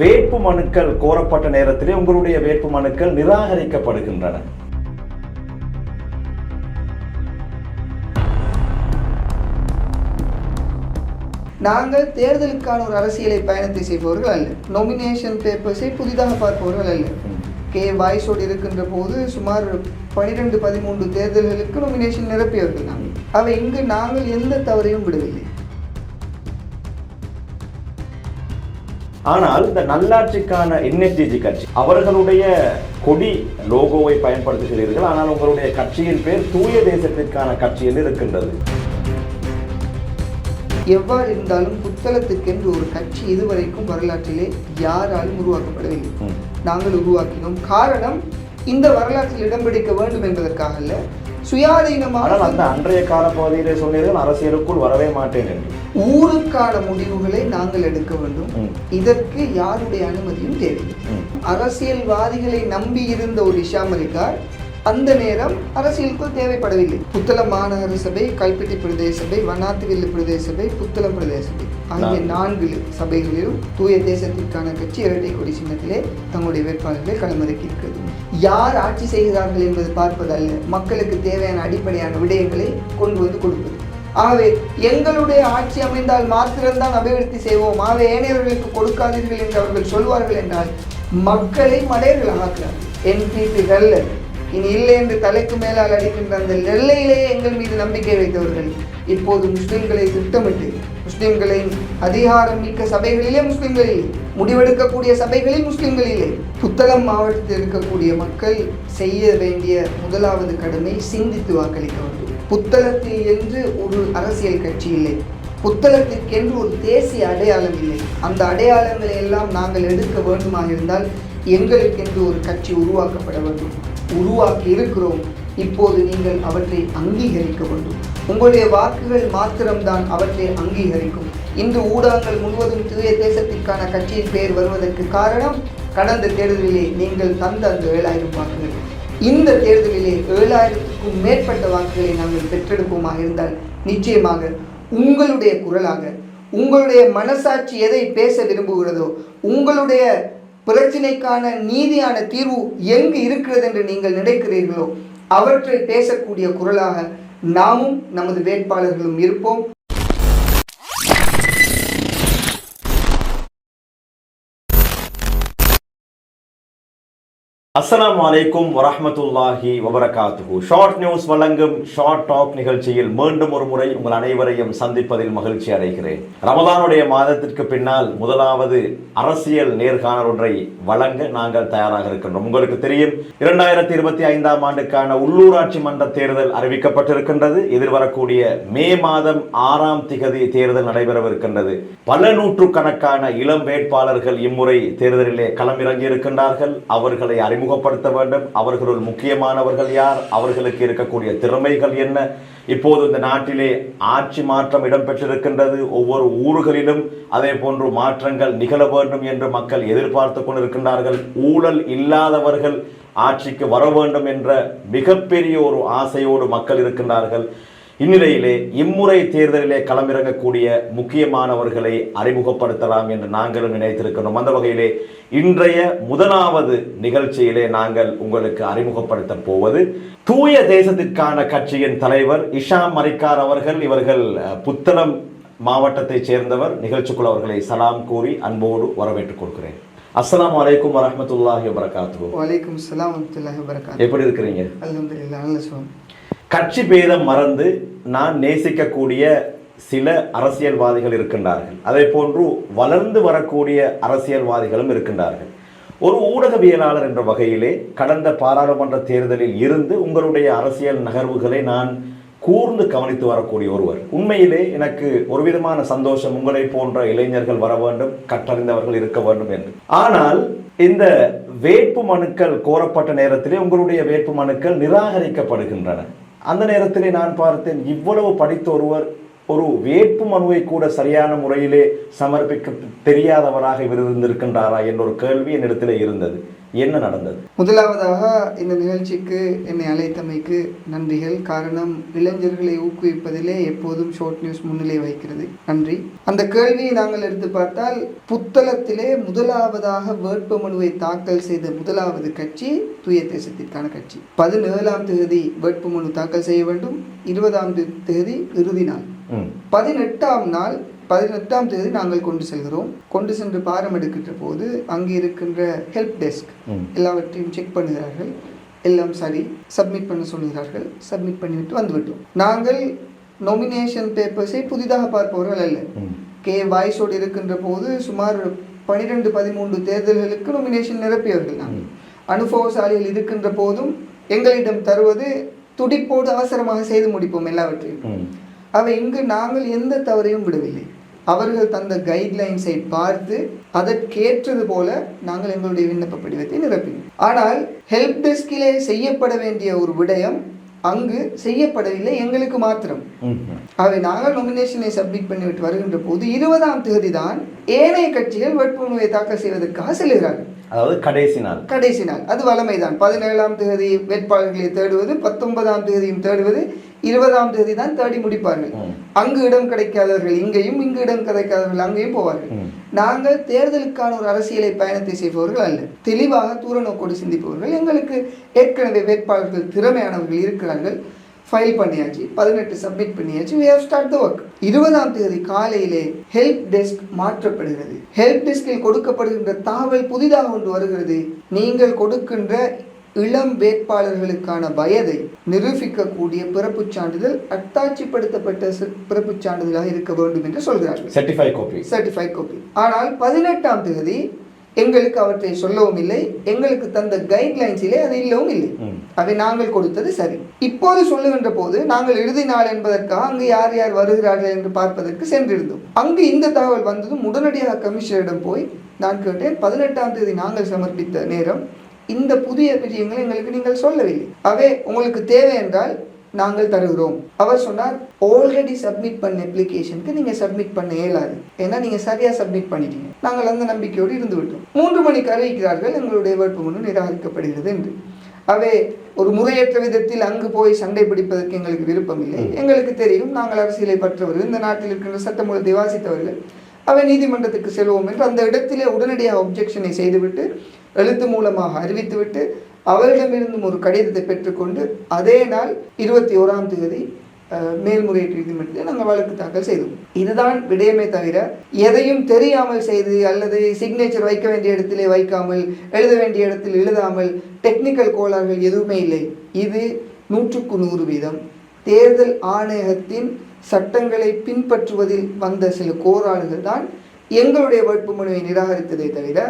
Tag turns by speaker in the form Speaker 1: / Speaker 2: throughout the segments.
Speaker 1: வேட்பு மனுக்கள் கோரப்பட்ட நேரத்திலே உங்களுடைய வேட்பு மனுக்கள் நிராகரிக்கப்படுகின்றன.
Speaker 2: நாங்கள் தேர்தலுக்கான ஒரு அரசியலை பயணத்தை செய்பவர்கள் அல்ல. நொமினேஷன் பேப்பர்ஸை புதிதாக பார்ப்பவர்கள் அல்ல. வாய்ஸோடு இருக்கின்ற போது சுமார் 12-13 தேர்தல்களுக்கு நொமினேஷன் நிரப்பியவர்கள் நாங்கள். அவை இங்கு நாங்கள் எந்த தவறையும் விடவில்லை.
Speaker 1: ஆனால் இந்த நல்லாட்சிக்கான என்எஸ்டிஜி கட்சி அவர்களுடைய கொடி லோகோவை பயன்படுத்துகிறீர்கள். ஆனால் உங்களுடைய கட்சியின் பேர் தூய தேசத்திற்கான கட்சி என்று இருக்கின்றது.
Speaker 2: எவ்வாறு இருந்தாலும் புத்தளத்துக்கென்று ஒரு கட்சி இதுவரைக்கும் வரலாற்றிலே யாராலும் உருவாக்கப்படவில்லை. நாங்கள் உருவாக்கினோம். காரணம், இந்த வரலாற்றில் இடம் பிடிக்க வேண்டும் என்பதற்காக அல்ல, சுயாதீனமான
Speaker 1: அந்த அன்றைய கால பகுதியிலே சொன்னீர்கள் அரசியலுக்குள் வரவே மாட்டேன் என்று.
Speaker 2: ஊருக்கான முடிவுகளை நாங்கள் எடுக்க வேண்டும். இதற்கு யாருடைய அனுமதியும் தேவையில்லை. அரசியல்வாதிகளை நம்பி இருந்த ஒரு இஷாமரிக்கார் அந்த நேரம் அரசியலுக்குள் தேவைப்படவில்லை. புத்தளம் மாநகர சபை, கல்பிட்டி பிரதேச சபை, வண்ணாத்துவில்லு பிரதேச சபை, புத்தளம் பிரதேச சபை ஆகிய 4 சபைகளிலும் தூய தேசத்திற்கான கட்சி இரட்டை கொடி சின்னத்திலே தங்களுடைய வேட்பாளர்களை களமிறக்கி இருக்கிறது. யார் ஆட்சி செய்கிறார்கள் என்பது பார்ப்பதல்ல, மக்களுக்கு தேவையான அடிப்படையான விடயங்களை கொண்டு வந்து கொடுப்பது. ஆகவே எங்களுடைய ஆட்சி அமைந்தால் மாத்திரம்தான் அபிவிருத்தி செய்வோம், ஆகவே ஏனையவர்களுக்கு கொடுக்காதீர்கள் என்று அவர்கள் சொல்வார்கள் என்றால் மக்களை மடையர்கள் ஆக்குறார்கள். என்பிகள் இனி இல்லை என்று தலைக்கு மேலால் அடிக்கின்ற அந்த எல்லையிலேயே எங்கள் மீது நம்பிக்கை வைத்தவர்கள் இப்போது முஸ்லிம்களை திட்டமிட்டு முஸ்லிம்களின் அதிகாரம் மிக்க சபைகளிலே முஸ்லிம்கள் இல்லை, முடிவெடுக்கக்கூடிய சபைகளில் முஸ்லிம்கள் இல்லை. புத்தளம் மாவட்டத்தில் இருக்கக்கூடிய மக்கள் செய்ய வேண்டிய முதலாவது கடமை சிந்தித்து வாக்களிக்க வேண்டும். புத்தளத்தில் என்று ஒரு அரசியல் கட்சி இல்லை, புத்தளத்திற்கென்று ஒரு தேசிய அடையாளம் இல்லை. அந்த அடையாளங்களை எல்லாம் நாங்கள் எடுக்க வேண்டுமாக இருந்தால் எங்களுக்கென்று ஒரு கட்சி உருவாக்கப்பட வேண்டும். உருவாக்கி இருக்கிறோம். இப்போது நீங்கள் அவற்றை அங்கீகரிக்க வேண்டும். உங்களுடைய வாக்குகள் மாத்திரம்தான் அவற்றை அங்கீகரிக்கும். இன்று ஊடகங்கள் முழுவதும் தூய தேசத்திற்கான கட்சியின் பெயர் வருவதற்கு காரணம், கடந்த தேர்தலிலே நீங்கள் தந்த அந்த 7000 வாக்குகள். இந்த தேர்தலிலே 7000க்கும் மேற்பட்ட வாக்குகளை நாங்கள் பெற்றெடுப்போமாக இருந்தால் நிச்சயமாக உங்களுடைய குரலாக, உங்களுடைய மனசாட்சி எதை பேச விரும்புகிறதோ, உங்களுடைய பிரச்சனைக்கான நீதியான தீர்வு எங்கு இருக்கிறது என்று நீங்கள் நினைக்கிறீர்களோ அவற்றை பேசக்கூடிய குரலாக நாமும் நமது வேட்பாளர்களும் இருப்போம்.
Speaker 1: அஸ்ஸலாமு அலைக்கும் வரஹ்மத்துல்லாஹி வபரகாத்துஹு. ஷார்ட் நியூஸ் வழங்கும் ஷார்ட் டாக் நிகழ்ச்சியில் மீண்டும் ஒரு முறை உங்கள் அனைவரையும் சந்திப்பதில் மகிழ்ச்சி அடைகிறேன். ரமதானுடைய மாதத்திற்கு பின்னால் முதலாவது அரசியல் நேர்காணல் ஒன்றை வழங்க நாங்கள் தயாராக இருக்கின்றோம். உங்களுக்கு தெரியும், 2025ஆம் ஆண்டுக்கான உள்ளூராட்சி மன்ற தேர்தல் அறிவிக்கப்பட்டிருக்கின்றது. எதிர்வரக்கூடிய மே மாதம் 6ஆம் திகதி தேர்தல் நடைபெறவிருக்கின்றது. பல நூற்றுக்கணக்கான இளம் வேட்பாளர்கள் இம்முறை தேர்தலிலே களமிறங்கி இருக்கின்றார்கள். அவர்களை அறிமுகப்படுத்த வேண்டும். அவர்களுள் முக்கியமானவர்கள் யார், அவர்களுக்கு இருக்கக்கூடிய திறமைகள் என்ன. இப்போது இந்த நாட்டிலே ஆட்சி மாற்றம் இடம்பெற்றிருக்கின்றது. ஒவ்வொரு ஊர்களிலும் அதே போன்று மாற்றங்கள் நிகழ வேண்டும் என்று மக்கள் எதிர்பார்த்து கொண்டிருக்கின்றார்கள். ஊழல் இல்லாதவர்கள் ஆட்சிக்கு வர வேண்டும் என்ற மிகப்பெரிய ஒரு ஆசையோடு மக்கள் இருக்கின்றார்கள். இந்நிலையிலே இம்முறை தேர்தலிலே களமிறங்கக்கூடிய முக்கியமானவர்களை அறிமுகப்படுத்தலாம் என்று நாங்களும் நினைத்திருக்கிறோம். அந்த வகையிலே இன்றைய முதலாவது நிகழ்ச்சியிலே நாங்கள் உங்களுக்கு அறிமுகப்படுத்த போவது தூய தேசத்திற்கான கட்சியின் தலைவர் இஷாம் மரிக்கார் அவர்கள். இவர்கள் புத்தளம் மாவட்டத்தைச் சேர்ந்தவர். நிகழ்ச்சிக்குள் அவர்களை சலாம் கூறி அன்போடு வரவேற்றுக் கொள்கிறேன். அஸ்ஸலாமு அலைக்கும் வரஹ்மத்துல்லாஹி வபரகாத்துஹு.
Speaker 2: வலைக்கும் ஸலாம் வரஹ்மத்துல்லாஹி வபரகாத்துஹு.
Speaker 1: எப்படி இருக்கிறீங்க?
Speaker 2: அல்ஹம்துலில்லாஹ், நல்ல சுகம்.
Speaker 1: கட்சி பேதம் மறந்து நான் நேசிக்கக்கூடிய சில அரசியல்வாதிகள் இருக்கின்றார்கள். அதே போன்று வளர்ந்து வரக்கூடிய அரசியல்வாதிகளும் இருக்கின்றார்கள். ஒரு ஊடகவியலாளர் என்ற வகையிலே கடந்த பாராளுமன்ற தேர்தலில் இருந்து உங்களுடைய அரசியல் நகர்வுகளை நான் கூர்ந்து கவனித்து வரக்கூடிய ஒருவர். உண்மையிலே எனக்கு ஒரு விதமான சந்தோஷம், உங்களை போன்ற இளைஞர்கள் வர வேண்டும், கற்றறிந்தவர்கள் இருக்க வேண்டும் என்று. ஆனால் இந்த வேட்பு மனுக்கள் கோரப்பட்ட நேரத்திலே உங்களுடைய வேட்பு மனுக்கள் நிராகரிக்கப்படுகின்றன. அந்த நேரத்திலே நான் பார்த்தேன், இவ்வளவு படித்த ஒருவர் ஒரு வேட்பு மனுவை கூட சரியான முறையிலே சமர்ப்பிக்க தெரியாதவராக இவர் இருந்திருக்கின்றாரா என்ற ஒரு கேள்வி என்னிடத்தில் இருந்தது. என்ன நடந்தது?
Speaker 2: முதலாவதாக இந்த நிகழ்ச்சிக்கு என்னை அழைத்தமைக்கு நன்றிகள். காரணம், இளைஞர்களை ஊக்குவிப்பதிலே எப்போதும் ஷார்ட் நியூஸ் முன்னிலை வகிக்கிறது. நன்றி. அந்த கேள்வியை நாங்கள் எடுத்து பார்த்தால், புத்தளத்திலே முதலாவதாக வேட்புமனுவை தாக்கல் செய்த முதலாவது கட்சி தூய தேசத்திற்கான கட்சி. 17ஆம் தேதி வேட்புமனு தாக்கல் செய்ய வேண்டும். 20ஆம் தேதி இறுதி நாள். 18ஆம் தேதி நாங்கள் கொண்டு செல்கிறோம். கொண்டு சென்று பாரம் எடுக்கின்ற போது அங்கே இருக்கின்ற ஹெல்ப் டெஸ்க் எல்லாவற்றையும் செக் பண்ணுகிறார்கள். எல்லாம் சரி, சப்மிட் பண்ண சொல்கிறார்கள். சப்மிட் பண்ணிவிட்டு வந்துவிட்டோம். நாங்கள் நொமினேஷன் பேப்பர்ஸை புதிதாக பார்ப்பவர்கள் அல்ல. வாய்ஸோடு இருக்கின்ற போது சுமார் 12-13 தேர்தல்களுக்கு நொமினேஷன் நிரப்பியவர்கள் நாங்கள். அனுபவசாலிகள் இருக்கின்ற போதும் எங்களிடம் தருவது துடிப்போடு அவசரமாக செய்து முடிப்போம் எல்லாவற்றையும். அவை இங்கு நாங்கள் எந்த தவறையும் விடவில்லை. அவர்கள் தந்த கைட்லைன்ஸை பார்த்து அதற்கேற்றது போல நாங்கள் எங்களுடைய விண்ணப்ப படிவத்தை நிரப்பினோம். ஆனால் ஹெல்ப் டெஸ்கிலே செய்யப்பட வேண்டிய ஒரு விடயம் அங்கு செய்யப்படவில்லை, எங்களுக்கு மாத்திரம். அவை நாங்கள் நொமினேஷனை சப்மிட் பண்ணிவிட்டு வருகின்ற போது 20ஆம் தேதி தான் ஏனைய கட்சிகள் வேட்புமனுவை தாக்கல் செய்வதற்காக செல்கிறார்கள்.
Speaker 1: அதாவது கடைசி நாள். அது வளமைதான். 17ஆம் தேதி வேட்பாளர்களை தேடுவது, 19ஆம் தேதியும் தேடுவது, 20ஆம் தேதி தான் தேடி முடிப்பார்கள். அங்கு இடம் கிடைக்காதவர்கள் இங்கேயும், இங்கு இடம் கிடைக்காதவர்கள் அங்கேயும் போவார்கள். நாங்கள் தேர்தலுக்கான ஒரு அரசியலை பயணத்தை செய்பவர்கள் அல்ல. தெளிவாக தூர நோக்கோடு சிந்திப்பவர்கள். எங்களுக்கு ஏற்கனவே வேட்பாளர்கள் திறமையானவர்கள் இருக்கிறார்கள். ஃபைல் பண்ணியாச்சு, 18 சப்மிட் பண்ணியாச்சு. we have start the work. 20ஆம் தேதி காலையிலே ஹெல்ப் டெஸ்க் மாற்றப்படுகிறது. ஹெல்ப் டெஸ்கில் கொடுக்கப்படுகின்ற தகவல் புதிதாக ஒன்று வருகிறது. நீங்கள் கொடுக்கின்ற இளம் வேட்பாளர்களுக்கான வயதை நிரூபிக்கக்கூடிய பிறப்புச் சான்றிதழ் அத்தாட்சிப்படுத்தப்பட்ட பிறப்புச் சான்றிதழாக இருக்க வேண்டும் என்று சொல்கிறார்கள். Certified copy. ஆனால் 18ஆம் தேதி எங்களுக்கு அவற்றை சொல்லவும் இல்லை. எங்களுக்கு தந்த கைட்லைன்ஸிலே அது இல்லவும் இல்லை. அதை நாங்கள் கொடுத்தது சரி. இப்போது சொல்லுகின்ற போது நாங்கள் இறுதி நாள் என்பதற்காக அங்கு யார் யார் வருகிறார்கள் என்று பார்ப்பதற்கு சென்றிருந்தோம். அங்கு இந்த தகவல் வந்ததும் உடனடியாக கமிஷனரிடம் போய் நான் கேட்டேன், 18ஆம் தேதி நாங்கள் சமர்ப்பித்த நேரம் இந்த புதிய விஷயங்களை எங்களுக்கு நீங்கள் சொல்லவில்லை. அவை உங்களுக்கு தேவை என்றால் நாங்கள் தருகிறோம். அவர் சொன்னார், ஆல்ரெடி சப்மிட் பண்ண அப்ளிகேஷனுக்கு நீங்க சப்மிட் பண்ண இயலாது, ஏன்னா நீங்க சரியா சப்மிட் பண்ணிட்டீங்க. நாங்கள் அந்த நம்பிக்கையோடு இருந்து விட்டோம். 3 மணிக்கு அறிவிக்கிறார்கள் எங்களுடைய வேட்புமனு நிராகரிக்கப்படுகிறது என்று. அவை ஒரு முறையற்ற விதத்தில் அங்கு போய் சண்டை பிடிப்பதற்கு எங்களுக்கு விருப்பம் இல்லை. எங்களுக்கு தெரியும், நாங்கள் அரசியலை பற்றவர்கள், இந்த நாட்டில் இருக்கின்ற சட்டமூலத்தை வாசித்தவர்கள். அவை நீதிமன்றத்துக்கு செல்வோம் என்று அந்த இடத்திலே உடனடியாக ஒப்ஜெக்ஷனை செய்துவிட்டு எழுத்து மூலமாக அறிவித்துவிட்டு அவர்களிடமிருந்தும் ஒரு கடிதத்தை பெற்றுக்கொண்டு அதே நாள் 21ஆம் தேதி மேல்முறையீட்டு நீதிமன்றத்தில் நாங்கள் வழக்கு தாக்கல் செய்தோம். இதுதான் விடயமே தவிர எதையும் தெரியாமல் செய்து அல்லது சிக்னேச்சர் வைக்க வேண்டிய இடத்திலே வைக்காமல், எழுத வேண்டிய இடத்தில் எழுதாமல், டெக்னிக்கல் கோளாறுகள் எதுவுமே இல்லை. இது 100% தேர்தல் ஆணையகத்தின் சட்டங்களை பின்பற்றுவதில் வந்த சில கோளாறுகள் தான் எங்களுடைய வேட்புமனுவை நிராகரித்ததை தவிர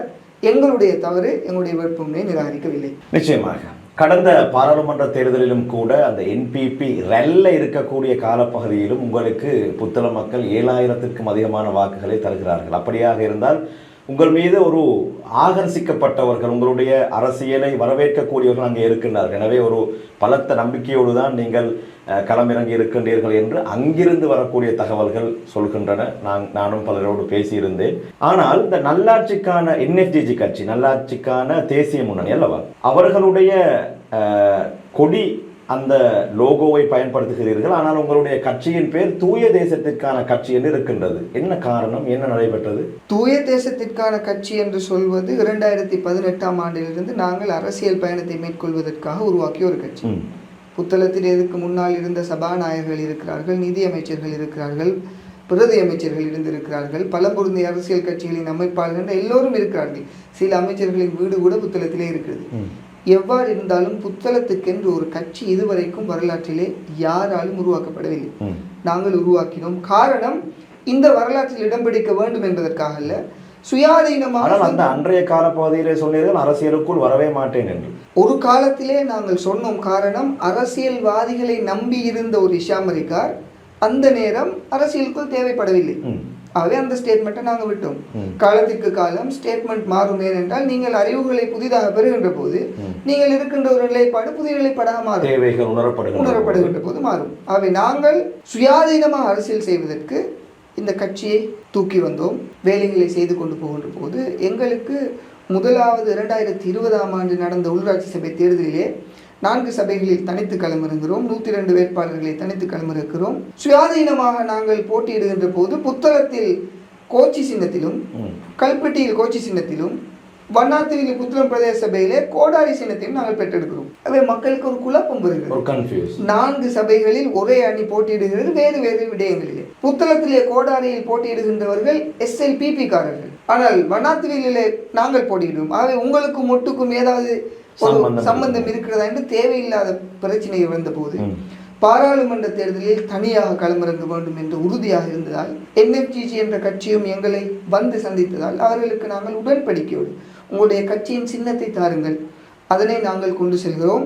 Speaker 1: எங்களுடைய தவறு எங்களுடைய வேட்புமனுவை நிராகரிக்கவில்லை. நிச்சயமாக கடந்த பாராளுமன்ற தேர்தலிலும் கூட அந்த NPP ரெல்ல இருக்கக்கூடிய காலப்பகுதியிலும் உங்களுக்கு புத்தள மக்கள் 7000க்கும் அதிகமான வாக்குகளை தருகிறார்கள். அப்படியாக இருந்தால் உங்கள் மீது ஒரு ஆகர்ஷிக்கப்பட்டவர்கள், உங்களுடைய அரசியலை வரவேற்கக்கூடியவர்கள் அங்கே இருக்கின்றார்கள். எனவே ஒரு பலத்த நம்பிக்கையோடு தான் நீங்கள் களமிறங்கி இருக்கின்றீர்கள் என்று அங்கிருந்து வரக்கூடிய தகவல்கள் சொல்கின்றன. நானும் பலரோடு பேசியிருந்தேன். ஆனால் இந்த நல்லாட்சிக்கான NFGG கட்சி, நல்லாட்சிக்கான தேசிய முன்னணி அல்லவா, அவர்களுடைய கொடி அந்த லோகோவை பயன்படுத்துகிறீர்கள். ஆனால் உங்களுடைய கட்சியின் பேர் தூய தேசத்திற்கான கட்சி என்று இருக்கின்றது. என்ன காரணம்? என்ன நடைபெற்றது?
Speaker 2: தூய தேசத்திற்கான கட்சி என்று சொல்வது 2018ஆம் ஆண்டிலிருந்து நாங்கள் அரசியல் பயணத்தை மேற்கொள்வதற்காக உருவாக்கிய ஒரு கட்சி. புத்தளத்தில் இதுக்கு முன்னால் இருந்த சபாநாயகர்கள் இருக்கிறார்கள், நிதியமைச்சர்கள் இருக்கிறார்கள், பிரதி அமைச்சர்கள் இருந்திருக்கிறார்கள், பல பொருந்திய அரசியல் கட்சிகளின் அமைப்பாளர்கள் எல்லோரும் இருக்கிறார்கள். சில அமைச்சர்களின் வீடு கூட புத்தளத்திலே இருக்கிறது. எவ்வாறு இருந்தாலும் புத்தளத்துக்கென்று ஒரு கட்சி இதுவரைக்கும் வரலாற்றிலே யாராலும் உருவாக்கப்படவில்லை. நாங்கள் உருவாக்கினோம். காரணம், இந்த வரலாற்றில் இடம் பிடிக்க வேண்டும் என்பதற்காக அல்ல, சுயாதீனமாக.
Speaker 1: அந்த அன்றைய கால பகுதியிலே சொன்னீர்கள் அரசியலுக்குள் வரவே மாட்டேன் என்று.
Speaker 2: ஒரு காலத்திலே நாங்கள் சொன்னோம். காரணம், அரசியல்வாதிகளை நம்பி இருந்த ஒரு இஷாம் அலிகார் அந்த நேரம் அரசியலுக்குள் தேவைப்படவில்லை. ஆகவே அந்த ஸ்டேட்மெண்ட்டை நாங்கள் விட்டோம். காலத்திற்கு காலம் ஸ்டேட்மெண்ட் மாறும். ஏனென்றால் நீங்கள் அறிவுகளை புதிதாக பெறுகின்ற போது நீங்கள் இருக்கின்ற ஒரு நிலைப்பாடு புதிய நிலைப்பாடாக மாறும்,
Speaker 1: தேவைகள்
Speaker 2: உணரப்படுகின்ற போது மாறும். ஆகவே நாங்கள் சுயாதீனமாக அரசியல் செய்வதற்கு இந்த கட்சியை தூக்கி வந்தோம். வேலைகளை செய்து கொண்டு போகின்ற போது எங்களுக்கு முதலாவது 2020 நடந்த உள்ளாட்சி சபை தேர்தலிலே 4 சபைகளில் தனித்து களமிறங்குகிறோம். 102 வேட்பாளர்களை தனித்து களமிறக்கிறோம். சுயாதீனமாக நாங்கள் போட்டியிடுகின்ற போது புத்தளத்தில் கோச்சி சின்னத்திலும் கல்பட்டியில் கோச்சி சின்னத்திலும் வண்ணாத்திரியில் புத்தளம் பிரதேச சபையிலே கோடாரி சின்னத்தையும் நாங்கள் பெற்றெடுக்கிறோம். அவை மக்களுக்கு ஒரு குழப்பம் வருகிறது. 4 சபைகளில் ஒரே அணி போட்டியிடுகிறது வேறு வேறு விடயங்களிலே. புத்தளத்திலே கோடாரியில் போட்டியிடுகின்றவர்கள் SLPP காரர்கள், ஆனால் வண்ணாத்திரியிலே நாங்கள் போட்டியிடுவோம். ஆகவே உங்களுக்கும் ஒட்டுக்கும் ஏதாவது சம்பந்தம் இருக்கிறதா என்று தேவையில்லாத பிரச்சனை வந்த போது பாராளுமன்ற தேர்தலில் தனியாக களமிறங்க வேண்டும் என்று உறுதியாக இருந்ததால் NFGG என்ற கட்சியும் எங்களை வந்து சந்தித்ததால் அவர்களுக்கு நாங்கள் உடன்படிக்கையோடு உங்களுடைய கட்சியின் சின்னத்தை தாருங்கள், அதனை நாங்கள் கொண்டு செல்கிறோம்.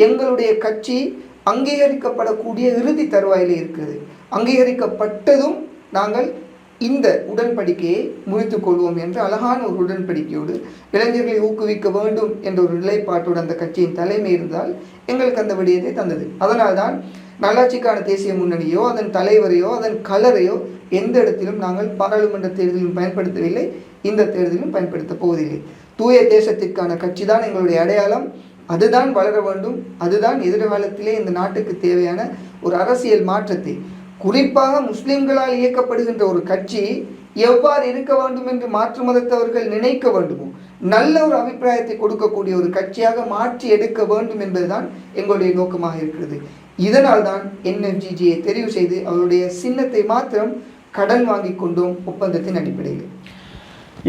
Speaker 2: எங்களுடைய கட்சி அங்கீகரிக்கப்படக்கூடிய இறுதி தருவாயிலே இருக்கிறது. அங்கீகரிக்கப்பட்டதும் நாங்கள் இந்த உடன்படிக்கையை முறித்துக் கொள்வோம் என்ற அழகான ஒரு உடன்படிக்கையோடு இளைஞர்களை ஊக்குவிக்க வேண்டும் என்ற ஒரு நிலைப்பாட்டோடு அந்த கட்சியின் தலைமை இருந்தால் எங்களுக்கு அந்த விடயத்தை தந்தது. அதனால்தான் நல்லாட்சிக்கான தேசிய முன்னணியோ அதன் தலைவரையோ அதன் கலரையோ எந்த இடத்திலும் நாங்கள் பாராளுமன்ற தேர்தலிலும் பயன்படுத்தவில்லை, இந்த தேர்தலிலும் பயன்படுத்தப் போவதில்லை. தூய தேசத்திற்கான கட்சி தான் எங்களுடைய அடையாளம். அதுதான் வளர வேண்டும். அதுதான் எதிர்காலத்திலே இந்த நாட்டுக்கு தேவையான ஒரு அரசியல் மாற்றத்தை, குறிப்பாக முஸ்லிம்களால் இயக்கப்படுகின்ற ஒரு கட்சி எவ்வாறு இருக்க வேண்டும் என்று மாற்று மதத்தவர்கள் நினைக்க வேண்டுமோ, நல்ல ஒரு அபிப்பிராயத்தை கொடுக்கக்கூடிய ஒரு கட்சியாக மாற்றி எடுக்க வேண்டும் என்பதுதான் எங்களுடைய நோக்கமாக இருக்கிறது. இதனால் தான் NFGGயை தெரிவு செய்து அவருடைய சின்னத்தை மாத்திரம் கடன் வாங்கி கொண்டோம் ஒப்பந்தத்தின் அடிப்படையில்.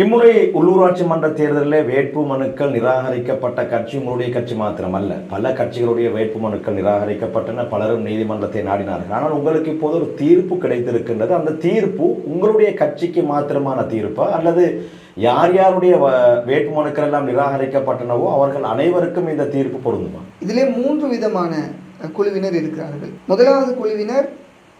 Speaker 1: இம்முறை உள்ளூராட்சி மன்ற தேர்தலில் வேட்பு மனுக்கள் நிராகரிக்கப்பட்ட கட்சி உங்களுடைய கட்சி மாத்திரமல்ல, பல கட்சிகளுடைய வேட்பு மனுக்கள் நிராகரிக்கப்பட்டன. பலரும் நீதிமன்றத்தை நாடினார்கள். ஆனால் உங்களுக்கு இப்போது ஒரு தீர்ப்பு கிடைத்திருக்கின்றது. அந்த தீர்ப்பு உங்களுடைய கட்சிக்கு மாத்திரமான தீர்ப்பா அல்லது யார் யாருடைய வேட்பு மனுக்கள் எல்லாம் நிராகரிக்கப்பட்டனவோ அவர்கள் அனைவருக்கும் இந்த தீர்ப்பு பொருந்துமா?
Speaker 2: இதிலே 3 விதமான குழுவினர் இருக்கிறார்கள். முதலாவது குழுவினர்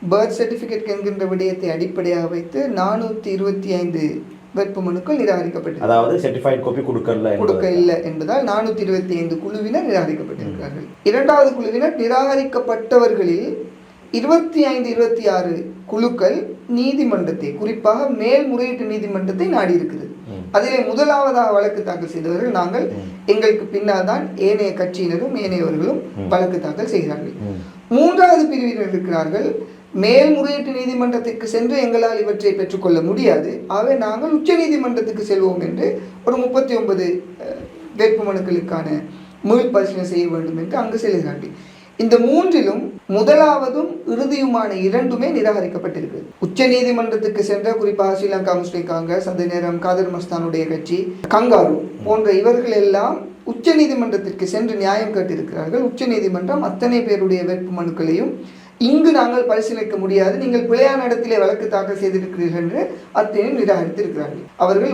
Speaker 2: பர்த் சர்டிஃபிகேட் என்கின்ற விடயத்தை அடிப்படையாக வைத்து 425 வேட்பு மனுக்கள் நிராகரிக்கப்பட்டது.
Speaker 1: அதாவது சர்டிஃபைட் காப்பி கொடுக்க இல்லை
Speaker 2: என்பதால் 425 குழுவினர் நிராகரிக்கப்பட்டிருக்கிறார்கள். இரண்டாவது குழுவினர் நிராகரிக்கப்பட்டவர்களில் 25-26 குழுக்கள் நீதிமன்றத்தை, குறிப்பாக மேல்முறையீட்டு நீதிமன்றத்தை நாடி இருக்கிறது. அதிலே முதலாவதாக வழக்கு தாக்கல் செய்தவர்கள் நாங்கள். எங்களுக்கு பின்னால் தான் ஏனைய கட்சியினரும் ஏனையவர்களும் வழக்கு தாக்கல் செய்கிறார்கள். மூன்றாவது பிரிவினர் இருக்கிறார்கள். மேல்முறையீட்டு நீதிமன்றத்திற்கு சென்று எங்களால் இவற்றை பெற்றுக்கொள்ள முடியாது, ஆகவே நாங்கள் உச்ச நீதிமன்றத்துக்கு செல்வோம் என்று ஒரு 39 வேட்புமனுக்களுக்கான மீள் பரிசீலனை செய்ய வேண்டும் என்று அங்கு செல்கிறார்கள். இந்த மூன்றிலும் முதலாவதும் இறுதியுமான 2மே நிராகரிக்கப்பட்டிருக்கு. உச்ச நீதிமன்றத்துக்கு சென்ற குறிப்பாக ஸ்ரீலங்கா முஸ்லிம் காங்கிரஸ், அந்த நேரம் காதர் மஸ்தானுடைய கட்சி, கங்காரு போன்ற இவர்கள் எல்லாம் உச்ச நீதிமன்றத்திற்கு சென்று நியாயம் கேட்டிருக்கிறார்கள். உச்ச நீதிமன்றம் அத்தனை பேருடைய வேட்புமனுக்களையும் இங்கு நாங்கள் பரிசீலிக்க முடியாது, நீங்கள் பிழையான இடத்திலே வழக்கு தாக்கல் செய்திருக்கிறீர்கள் என்று அத்தனையும் நிராகரித்திருக்கிறார்கள். அவர்கள்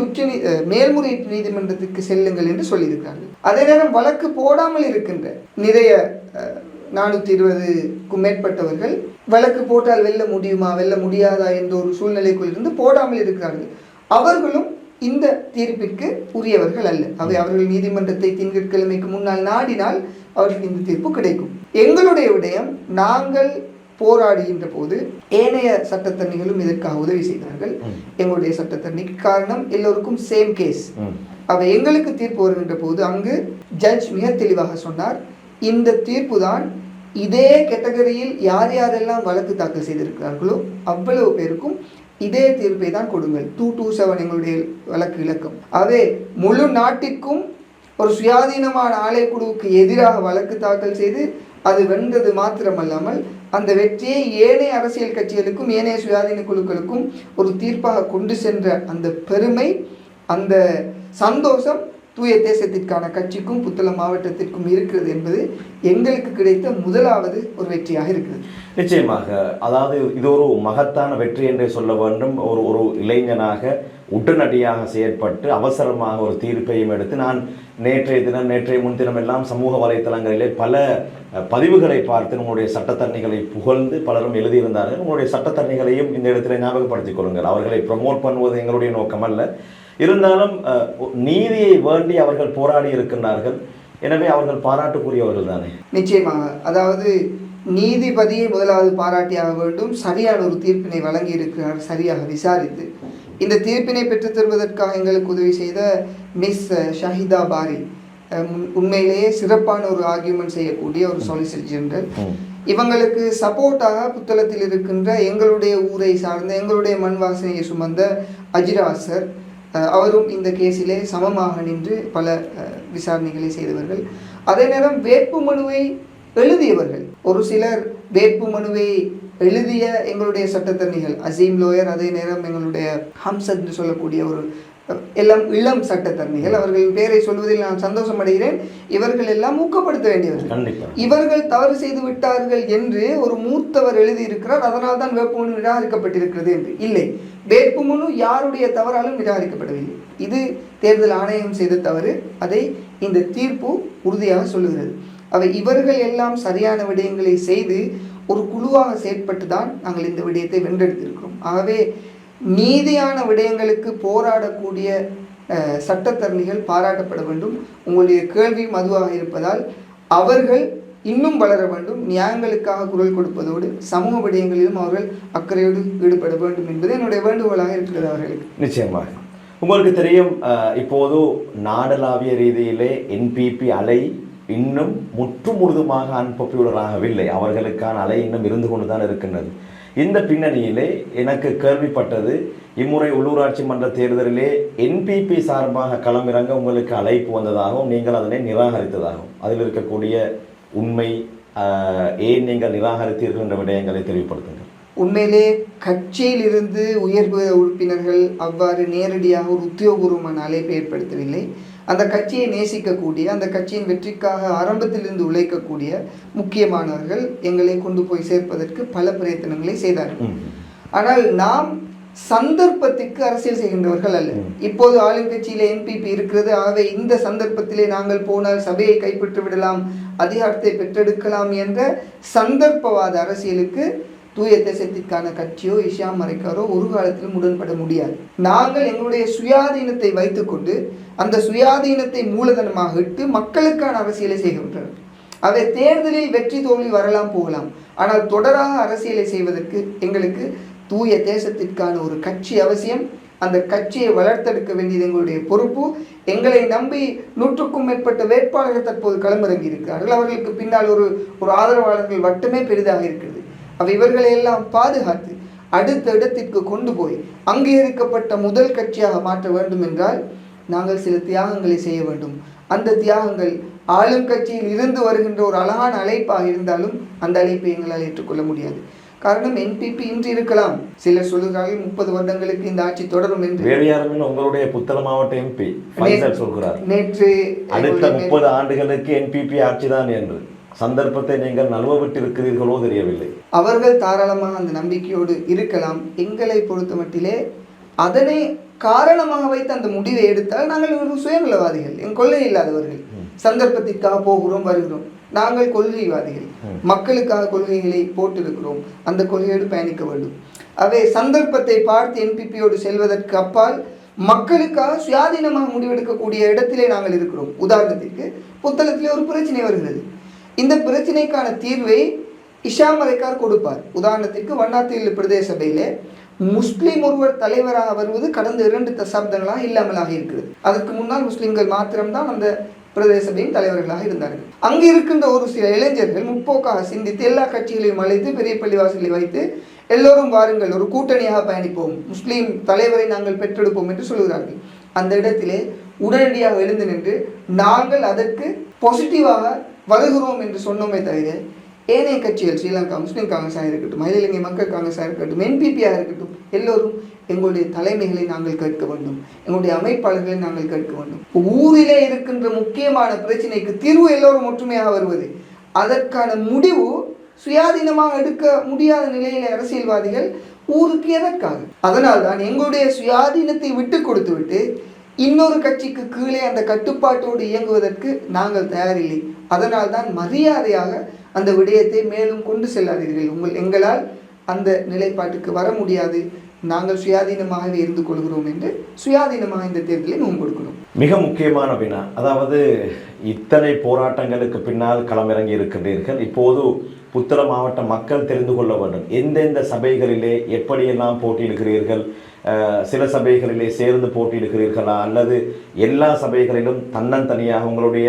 Speaker 2: மேல்முறையீட்டு நீதிமன்றத்திற்கு செல்லுங்கள் என்று சொல்லியிருக்கிறார்கள். அதே நேரம் வழக்கு போடாமல் இருக்கின்ற நிறைய 420க்கும் மேற்பட்டவர்கள் வழக்கு போட்டால் வெல்ல முடியுமா வெல்ல முடியாதா என்ற ஒரு சூழ்நிலைக்குள் இருந்து போடாமல் இருக்கிறார்கள். அவர்களும் இந்த தீர்ப்பிற்கு உரியவர்கள் அல்ல. அவை அவர்கள் நீதிமன்றத்தை திங்கட்கிழமைக்கு முன்னால் நாடினால் அவர்களுக்கு இந்த தீர்ப்பு கிடைக்கும். எங்களுடைய விடயம், நாங்கள் போராடுகின்ற போது ஏனைய சட்டத்தரணிகளும் இதற்காக உதவி செய்தார்கள். எங்களுடைய சட்டத்தரணிக்கு காரணம் எல்லோருக்கும் சேம் கேஸ். அவை எங்களுக்கு தீர்ப்பு வருகின்ற போது அங்கு ஜட்ஜ் மிக தெளிவாக சொன்னார், இந்த தீர்ப்பு தான் இதே கேட்டகரியில் யார் யாரெல்லாம் வழக்கு தாக்கல் செய்திருக்கிறார்களோ அவ்வளவு பேருக்கும் இதே தீர்ப்பை தான் கொடுங்கள். 227 எங்களுடைய வழக்கு இலக்கம். அவே முழு நாட்டிற்கும் ஒரு சுயாதீனமான ஆலைக்குழுவுக்கு எதிராக வழக்கு தாக்கல் செய்து அது வென்றது மாத்திரமல்லாமல் அந்த வெற்றியை ஏனைய அரசியல் கட்சிகளுக்கும் ஏனைய சுயாதீன குழுக்களுக்கும் ஒரு தீர்ப்பாக கொண்டு சென்ற அந்த பெருமை, அந்த சந்தோஷம் தூய தேசத்திற்கான கட்சிக்கும் புத்தளம் மாவட்டத்திற்கும் இருக்கிறது என்பது எங்களுக்கு கிடைத்த முதலாவது ஒரு வெற்றியாக இருக்கிறது.
Speaker 1: நிச்சயமாக, அதாவது இது ஒரு மகத்தான வெற்றி என்றே சொல்ல வேண்டும். ஒரு இளைஞனாக உடனடியாக செயற்பட்டு அவசரமாக ஒரு தீர்ப்பையும் எடுத்து, நான் நேற்றைய முன்தினம் எல்லாம் சமூக வலைத்தளங்களிலே பல பதிவுகளை பார்த்து உங்களுடைய சட்டத்தரணிகளை புகழ்ந்து பலரும் எழுதியிருந்தார்கள். உங்களுடைய சட்டத்தரணிகளையும் இந்த இடத்துல ஞாபகப்படுத்திக் கொள்ளுங்கள். அவர்களை ப்ரமோட் பண்ணுவது எங்களுடைய நோக்கம் அல்ல. இருந்தாலும் நீதியை வேண்டி அவர்கள் போராடி இருக்கின்றார்கள். எனவே அவர்கள் பாராட்டுக்குரியவர்கள் தானே.
Speaker 2: நிச்சயமாக, அதாவது நீதிபதியை முதலாவது பாராட்டியாக வேண்டும். சரியான ஒரு தீர்ப்பினை வழங்கி இருக்கிறார், சரியாக விசாரித்து இந்த தீர்ப்பினை பெற்றுத் தருவதற்காக எங்களுக்கு உதவி செய்த மிஸ் ஷஹிதா பாரி உண்மையிலேயே சிறப்பான ஒரு ஆர்கியூமெண்ட் செய்யக்கூடிய ஒரு சொலிசிட்டர் ஜெனரல். இவங்களுக்கு சப்போர்ட்டாக புத்தளத்தில் இருக்கின்ற எங்களுடைய ஊரை சார்ந்த எங்களுடைய மண் வாசனையை சுமந்த அஜிராசர் அவரும் இந்த கேஸிலே சமமாக நின்று பல விசாரணைகளை செய்தவர்கள். அதே நேரம் வேட்புமனுவை எழுதியவர்கள், ஒரு சிலர் வேட்புமனுவை எழுதிய எங்களுடைய சட்டத்தரணிகள் அசீம் லோயர், அதே நேரம் எங்களுடைய ஹம்சத் என்று சொல்லக்கூடிய ஒரு எல்லாம் இளம் சட்டத்தரணிகள். அவர்களின் பேரை சொல்வதில் நான் சந்தோஷம் அடைகிறேன். இவர்கள் எல்லாம் ஊக்கப்படுத்த வேண்டியவர்கள். இவர்கள் தவறு செய்து விட்டார்கள் என்று ஒரு மூத்தவர் எழுதியிருக்கிறார், அதனால் தான் வேட்புமனு நிராகரிக்கப்பட்டிருக்கிறது என்று. இல்லை, வேட்புமனு யாருடைய தவறாலும் நிராகரிக்கப்படவில்லை. இது தேர்தல் ஆணையம் செய்த தவறு. அதை இந்த தீர்ப்பு உறுதியாக சொல்லுகிறது. அவை இவர்கள் எல்லாம் சரியான விடயங்களை செய்து ஒரு குழுவாக செயற்பட்டு தான் நாங்கள் இந்த விடயத்தை வென்றெடுத்திருக்கிறோம். ஆகவே நீதியான விடயங்களுக்கு போராடக்கூடிய சட்டத்தரணிகள் பாராட்டப்பட வேண்டும். உங்களுடைய கேள்வி மதுவாக இருப்பதால் அவர்கள் இன்னும் வளர வேண்டும். நியாயங்களுக்காக குரல் கொடுப்பதோடு சமூக விடயங்களிலும் அவர்கள் அக்கறையோடு ஈடுபட வேண்டும் என்பது என்னுடைய வேண்டுகோளாக இருக்கிறது அவர்களுக்கு.
Speaker 1: நிச்சயமாக உங்களுக்கு தெரியும், இப்போது நாடளாவிய ரீதியிலே என்பிபி அலை இன்னும் முற்றுமுழுதுமாக அன்பாப்புலராகவில்லை. அவர்களுக்கான அலை இன்னும் இருந்து கொண்டு தான் இருக்கின்றது. இந்த பின்னணியிலே எனக்கு கேள்விப்பட்டது, இம்முறை உள்ளூராட்சி மன்ற தேர்தலிலே என்பிபி சார்பாக களமிறங்க உங்களுக்கு அழைப்பு வந்ததாகவும் நீங்கள் அதனை நிராகரித்ததாகவும், அதில் இருக்கக்கூடிய உண்மை, ஏன் நீங்கள் நிராகரித்தீர்கள் என்ற விடயங்களை தெளிவுபடுத்துங்கள்.
Speaker 2: உண்மையிலே கட்சியில் இருந்து உயர்வு உறுப்பினர்கள் அவ்வாறு நேரடியாக ஒரு உத்தியோகபூர்வமான அழைப்பை ஏற்படுத்தவில்லை. அந்த கட்சியை நேசிக்கக்கூடிய, அந்த கட்சியின் வெற்றிக்காக ஆரம்பத்திலிருந்து உழைக்கக்கூடிய முக்கியமானவர்கள் எங்களை கொண்டு போய் சேர்ப்பதற்கு பல பிரயத்தனங்களை செய்தார்கள். ஆனால் நாம் சந்தர்ப்பத்திற்கு அரசியல் செய்கின்றவர்கள் அல்ல. இப்போது ஆளுங்கட்சியிலே என்பிபி இருக்கிறது, ஆகவே இந்த சந்தர்ப்பத்திலே நாங்கள் போனால் சபையை கைப்பற்றி விடலாம், அதிகாரத்தை பெற்றெடுக்கலாம் என்ற சந்தர்ப்பவாத அரசியலுக்கு தூய தேசத்திற்கான கட்சியோ இஷாம் மரைக்காரோ ஒரு காலத்திலும் உடன்பட முடியாது. நாங்கள் எங்களுடைய சுயாதீனத்தை வைத்துக்கொண்டு அந்த சுயாதீனத்தை மூலதனமாக இட்டு மக்களுக்கான அரசியலை செய்கின்றனர். அவை தேர்தலில் வெற்றி தோல்வி வரலாம் போகலாம், ஆனால் தொடராக அரசியலை செய்வதற்கு எங்களுக்கு தூய தேசத்திற்கான ஒரு கட்சி அவசியம். அந்த கட்சியை வளர்த்தெடுக்க வேண்டியது எங்களுடைய பொறுப்பு. எங்களை நம்பி 100க்கும் மேற்பட்ட வேட்பாளர்கள் தற்போது களமிறங்கி இருக்கிறார்கள். அவர்களுக்கு பின்னால் ஒரு ஆதரவாளர்கள் வட்டமே பெரிதாக இருக்கிறது. இவர்களை எல்லாம் பாதுகாத்து அடுத்த இடத்திற்கு கொண்டு போய் அங்கீகரிக்கப்பட்ட முதல் கட்சியாக மாற்ற வேண்டும் என்றால் நாங்கள் சில தியாகங்களை செய்ய வேண்டும். அந்த தியாகங்கள் ஆளும் கட்சியில் இருந்து வருகின்ற ஒரு அழகான அழைப்பாக இருந்தாலும் அந்த அழைப்பை எங்களால் ஏற்றுக்கொள்ள முடியாது. காரணம், என்பிபி இன்று இருக்கலாம், சிலர் சொல்லுகிறார்கள் 30 வருடங்களுக்கு இந்த ஆட்சி தொடரும் என்று.
Speaker 1: வேறு யாரும் உங்களுடைய புத்தளம் மாவட்ட எம்பி சொல்கிறார்
Speaker 2: நேற்று
Speaker 1: அடுத்த 30 ஆண்டுகளுக்கு என்பிபி ஆட்சிதான் என்று. சந்தர்ப்பத்தை நீங்கள் நழுவ விட்டு இருக்கிறீர்களோ தெரியவில்லை.
Speaker 2: அவர்கள் தாராளமாக அந்த நம்பிக்கையோடு இருக்கலாம். எங்களை பொறுத்த மட்டிலே அதனை காரணமாக வைத்து அந்த முடிவை எடுத்தால் நாங்கள் ஒரு சுயநலவாதிகள், என் கொள்கை இல்லாதவர்கள். சந்தர்ப்பத்திற்காக போகிறோம் வருகிறோம். நாங்கள் கொள்கைவாதிகள், மக்களுக்காக கொள்கைகளை போட்டிருக்கிறோம், அந்த கொள்கையோடு பயணிக்க வேண்டும். அவை சந்தர்ப்பத்தை பார்த்து என்பிபியோடு செல்வதற்கு அப்பால் மக்களுக்காக சுயாதீனமாக முடிவெடுக்கக்கூடிய இடத்திலே நாங்கள் இருக்கிறோம். உதாரணத்திற்கு புத்தளத்திலே ஒரு பிரச்சனை வருகிறது. இந்த பிரச்சனைக்கான தீர்வை இஷாம் மரைக்கார் கொடுப்பார். உதாரணத்திற்கு வண்ணாத்தியில் பிரதேச சபையிலே முஸ்லீம் ஒருவர் தலைவராக வருவது கடந்த 2 தசாப்தங்களாக இல்லாமலாக இருக்கிறது. அதற்கு முன்னால் முஸ்லிம்கள் மாத்திரம்தான் அந்த பிரதேச சபையின் தலைவர்களாக இருந்தார்கள். அங்கு இருக்கின்ற ஒரு சில இளைஞர்கள் முற்போக்காக சிந்தித்து எல்லா கட்சிகளையும் அழைத்து பெரிய பள்ளிவாசலை வைத்து எல்லோரும் வாருங்கள், ஒரு கூட்டணியாக பயணிப்போம், முஸ்லீம் தலைவரை நாங்கள் பெற்றெடுப்போம் என்று சொல்கிறார்கள். அந்த இடத்திலே உடனடியாக எழுந்து நின்று நாங்கள் அதற்கு பாசிட்டிவாக வருகிறோம் என்று சொன்னோமே தவிர ஏனைய கட்சிகள், ஸ்ரீலங்கா முஸ்லீம் காங்கிரஸாக இருக்கட்டும், அகில இலங்கை மக்கள் காங்கிரஸாக இருக்கட்டும், என்பிபியாக இருக்கட்டும், எல்லோரும் எங்களுடைய தலைமைகளை நாங்கள் கேட்க வேண்டும், எங்களுடைய அமைப்பாளர்களை நாங்கள் கேட்க வேண்டும். ஊரிலே இருக்கின்ற முக்கியமான பிரச்சனைக்கு தீர்வு எல்லோரும் ஒற்றுமையாக வருவது, அதற்கான முடிவு சுயாதீனமாக எடுக்க முடியாத நிலையில அரசியல்வாதிகள் ஊருக்கு எதற்காக? அதனால் தான் எங்களுடைய சுயாதீனத்தை விட்டு கொடுத்து விட்டு இன்னொரு கட்சிக்கு கீழே அந்த கட்டுப்பாட்டோடு இயங்குவதற்கு நாங்கள் தயாரில்லை. அதனால் தான் மரியாதையாக அந்த விடயத்தை மேலும் கொண்டு செல்லாதீர்கள், எங்களால் அந்த நிலைப்பாட்டுக்கு வர முடியாது, நாங்கள் சுயாதீனமாகவே இருந்து கொள்கிறோம் என்று சுயாதீனமாக இந்த தேர்தலை முன் கொடுக்கிறோம்.
Speaker 1: மிக முக்கியமான வினா, அதாவது இத்தனை போராட்டங்களுக்கு பின்னால் களமிறங்கி இருக்கின்றீர்கள். இப்போது புத்தளம் மாவட்ட மக்கள் தெரிந்து கொள்ள வேண்டும், எந்தெந்த சபைகளிலே எப்படியெல்லாம் போட்டியிடுகிறீர்கள், சில சபைகளிலே சேர்ந்து போட்டியிடுகிறீர்களா அல்லது எல்லா சபைகளிலும் தன்னந்தனியாக உங்களுடைய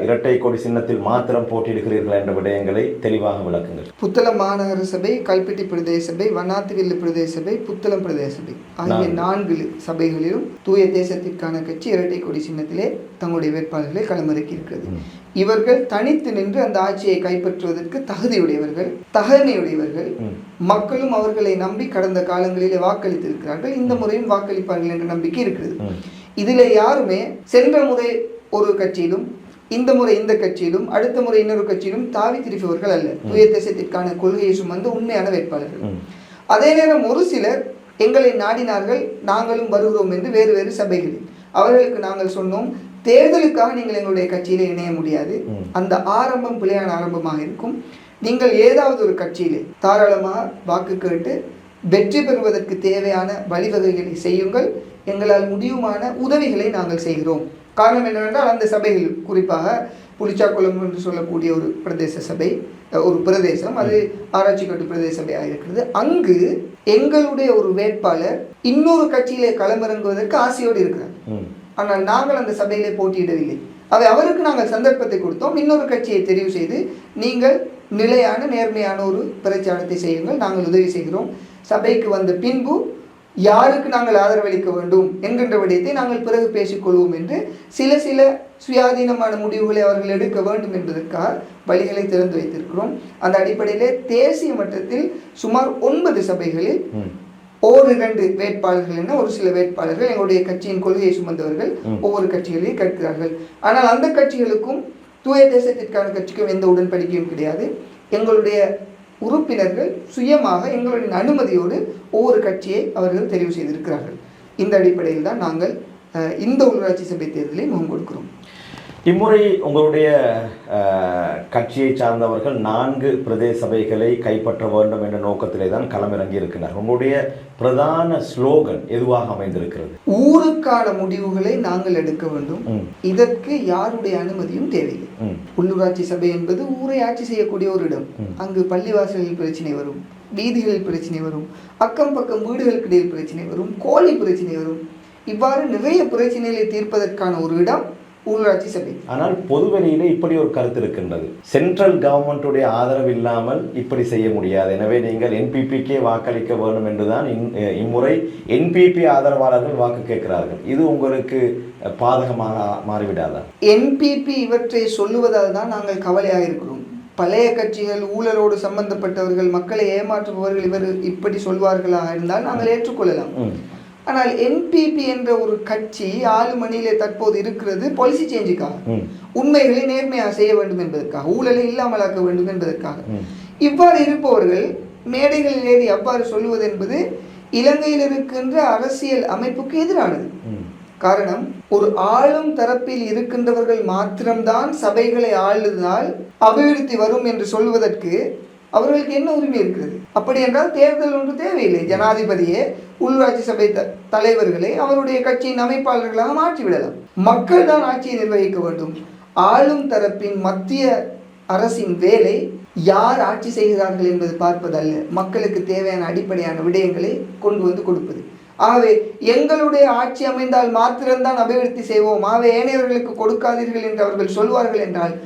Speaker 1: இரட்டை கொடி சின்னத்தில் மாத்திரம் போட்டியிடுகிறீர்களா என்ற விடயங்களை தெளிவாக விளக்குங்கள்.
Speaker 2: புத்தளம் மாநகர சபை, கல்பெட்டி பிரதேச சபை, வண்ணாத்திவில்லு பிரதேச சபை, புத்தளம் பிரதேச சபை ஆகிய 4 சபைகளிலும் தூய தேசத்திற்கான கட்சி இரட்டை கொடி சின்னத்திலே தங்களுடைய வேட்பாளர்களை களமிறக்கி இருக்கிறது. இவர்கள் தனித்து நின்று அந்த ஆட்சியை கைப்பற்றுவதற்கு தகுதியுடையவர்கள், தகமையுடையவர்கள். மக்களும் அவர்களை நம்பி கடந்த காலங்களிலே வாக்களித்திருக்கிறார்கள், இந்த முறையும் வாக்களிப்பார்கள் என்ற நம்பிக்கை இருக்கிறது. இதில் யாருமே சென்ற முறை ஒரு கட்சியிலும், இந்த முறை இந்த கட்சியிலும், அடுத்த முறை இன்னொரு கட்சியிலும் தாவி திருப்பவர்கள் அல்ல. தூய தேசத்திற்கான கொள்கையை சுமந்து உண்மையான வேட்பாளர்கள். அதே நேரம் ஒரு சிலர் எங்களை நாடினார்கள், நாங்களும் வருகிறோம் என்று வேறு வேறு சபைகளில் அவர்களுக்கு நாங்கள் சொன்னோம், தேர்தலுக்காக நீங்கள் எங்களுடைய கட்சியிலே இணைய முடியாது, அந்த ஆரம்பம் பிழையான ஆரம்பமாக இருக்கும். நீங்கள் ஏதாவது ஒரு கட்சியிலே தாராளமாக வாக்கு கேட்டு வெற்றி பெறுவதற்கு தேவையான வழிவகைகளை செய்யுங்கள், எங்களால் முடியுமான உதவிகளை நாங்கள் செய்கிறோம். காரணம் என்னவென்றால் அந்த சபைகள், குறிப்பாக புளிச்சாக்குளம் என்று சொல்லக்கூடிய ஒரு பிரதேச சபை, ஒரு பிரதேசம், அது ஆராய்ச்சி கட்டு பிரதேச சபையாக இருக்கிறது. அங்கு எங்களுடைய ஒரு வேட்பாளர் இன்னொரு கட்சியிலே களமிறங்குவதற்கு ஆசையோடு இருக்கிறார். ஆனால் நாங்கள் அந்த சபையிலே போட்டியிடவில்லை. அவருக்கு நாங்கள் சந்தர்ப்பத்தை கொடுத்தோம், இன்னொரு கட்சியை தெரிவு செய்து நீங்கள் நிலையான நேர்மையான ஒரு பிரச்சாரத்தை செய்யுங்கள், நாங்கள் உதவி செய்கிறோம். சபைக்கு வந்த பின்பு யாருக்கு நாங்கள் ஆதரவளிக்க வேண்டும் என்கின்ற விடயத்தை நாங்கள் பிறகு பேசிக்கொள்வோம் என்று சில சுயாதீனமான முடிவுகளை அவர்கள் எடுக்க வேண்டும் என்பதற்காக வழிகளை திறந்து வைத்திருக்கிறோம். அந்த அடிப்படையிலே தேசிய மட்டத்தில் சுமார் 9 சபைகளில் 1-2 வேட்பாளர்கள் என ஒரு சில வேட்பாளர்கள் எங்களுடைய கட்சியின் கொள்கையை சுமந்தவர்கள் ஒவ்வொரு கட்சிகளையும் கேட்கிறார்கள். ஆனால் அந்த கட்சிகளுக்கும் தூய தேசத்திற்கான கட்சிக்கும் எந்த உடன்படிக்கையும் கிடையாது. எங்களுடைய உறுப்பினர்கள் சுயமாக எங்களுடைய அனுமதியோடு ஒவ்வொரு கட்சியை அவர்கள் தெரிவு செய்திருக்கிறார்கள். இந்த அடிப்படையில் தான் நாங்கள் இந்த உள்ளாட்சி சபை தேர்தலை முகம் கொடுக்கிறோம்.
Speaker 1: இம்முறை உங்களுடைய கட்சியை சார்ந்தவர்கள் 4 பிரதேச சபைகளை கைப்பற்ற வேண்டும் என்ற நோக்கத்திலே தான் களமிறங்கி இருக்கிறார். உங்களுடைய பிரதான ஸ்லோகன் எதுவாக அமைந்திருக்கிறது?
Speaker 2: ஊருக்கான முடிவுகளை நாங்கள் எடுக்க வேண்டும், இதற்கு யாருடைய அனுமதியும் தேவையில்லை. உள்ளூராட்சி சபை என்பது ஊரை ஆட்சி செய்யக்கூடிய ஒரு இடம். அங்கு பள்ளிவாசல்களில் பிரச்சனை வரும், வீதிகளில் பிரச்சனை வரும், அக்கம் பக்கம் வீடுகளுக்கு இடையில் பிரச்சனை வரும், கோழி பிரச்சனை வரும். இவ்வாறு நிறைய பிரச்சனைகளை தீர்ப்பதற்கான ஒரு இடம் உள்ளாட்சி சபை. ஆனால்
Speaker 1: பொதுவெளியிலே இப்படி ஒரு கருத்து இருக்கின்றது, சென்ட்ரல் கவர்மெண்ட்டுடைய ஆதரவு இல்லாமல் இப்படி செய்ய முடியாது, எனவே நீங்கள் என்பிபிக்கே வாக்களிக்க வேண்டும் என்றுதான் இம்முறை என்பிபி ஆதரவாளர்கள் வாக்கு கேட்கிறார்கள். இது உங்களுக்கு பாதகமாக மாறிவிடாதா?
Speaker 2: என்பிபி இவற்றை சொல்லுவதால் தான் நாங்கள் கவலையாக இருக்கிறோம். பழைய கட்சிகள், ஊழலோடு சம்பந்தப்பட்டவர்கள், மக்களை ஏமாற்றுபவர்கள் இவர் இப்படி சொல்வார்களாக இருந்தால் நாங்கள் ஏற்றுக்கொள்ளலாம். ஆனால் என்பிபி என்ற ஒரு கட்சி ஆளுமணியிலே தற்போது இருக்கிறது பாலிசி சேஞ்சுக்காக, உண்மைகளை நேர்மையாக செய்ய வேண்டும் என்பதற்காக, ஊழலை இல்லாமலாக்க வேண்டும் என்பதற்காக. இவ்வாறு இருப்பவர்கள் மேடைகளில் ஏறி அவ்வாறு சொல்லுவது என்பது இலங்கையில் இருக்கின்ற அரசியல் அமைப்புக்கு எதிரானது. காரணம், ஒரு ஆளும் தரப்பில் இருக்கின்றவர்கள் மாத்திரம்தான் சபைகளை ஆளுவதால் அபிவிருத்தி வரும் என்று சொல்வதற்கு அவர்களுக்கு என்ன உரிமை இருக்கிறது? அப்படி என்றால் தேர்தல் ஒன்று தேவையில்லை. ஜனாதிபதியே உள்ளாட்சி சபை தலைவர்களை அவருடைய கட்சியின் அமைப்பாளர்களாக மாற்றிவிடலாம். மக்கள் தான் ஆட்சியை நிர்வகிக்க வேண்டும். ஆளும் தரப்பின் மத்திய அரசின் வேலை யார் ஆட்சி செய்கிறார்கள் என்பது பார்ப்பதல்ல, மக்களுக்கு தேவையான அடிப்படையான விடயங்களை கொண்டு வந்து கொடுப்பது. ஆகவே எங்களுடைய ஆட்சி அமைந்தால் மாத்திரம்தான் அபிவிருத்தி செய்வோம், ஆகவே ஏனையவர்களுக்கு கொடுக்காதீர்கள் என்று அவர்கள் சொல்வார்கள் என்றால்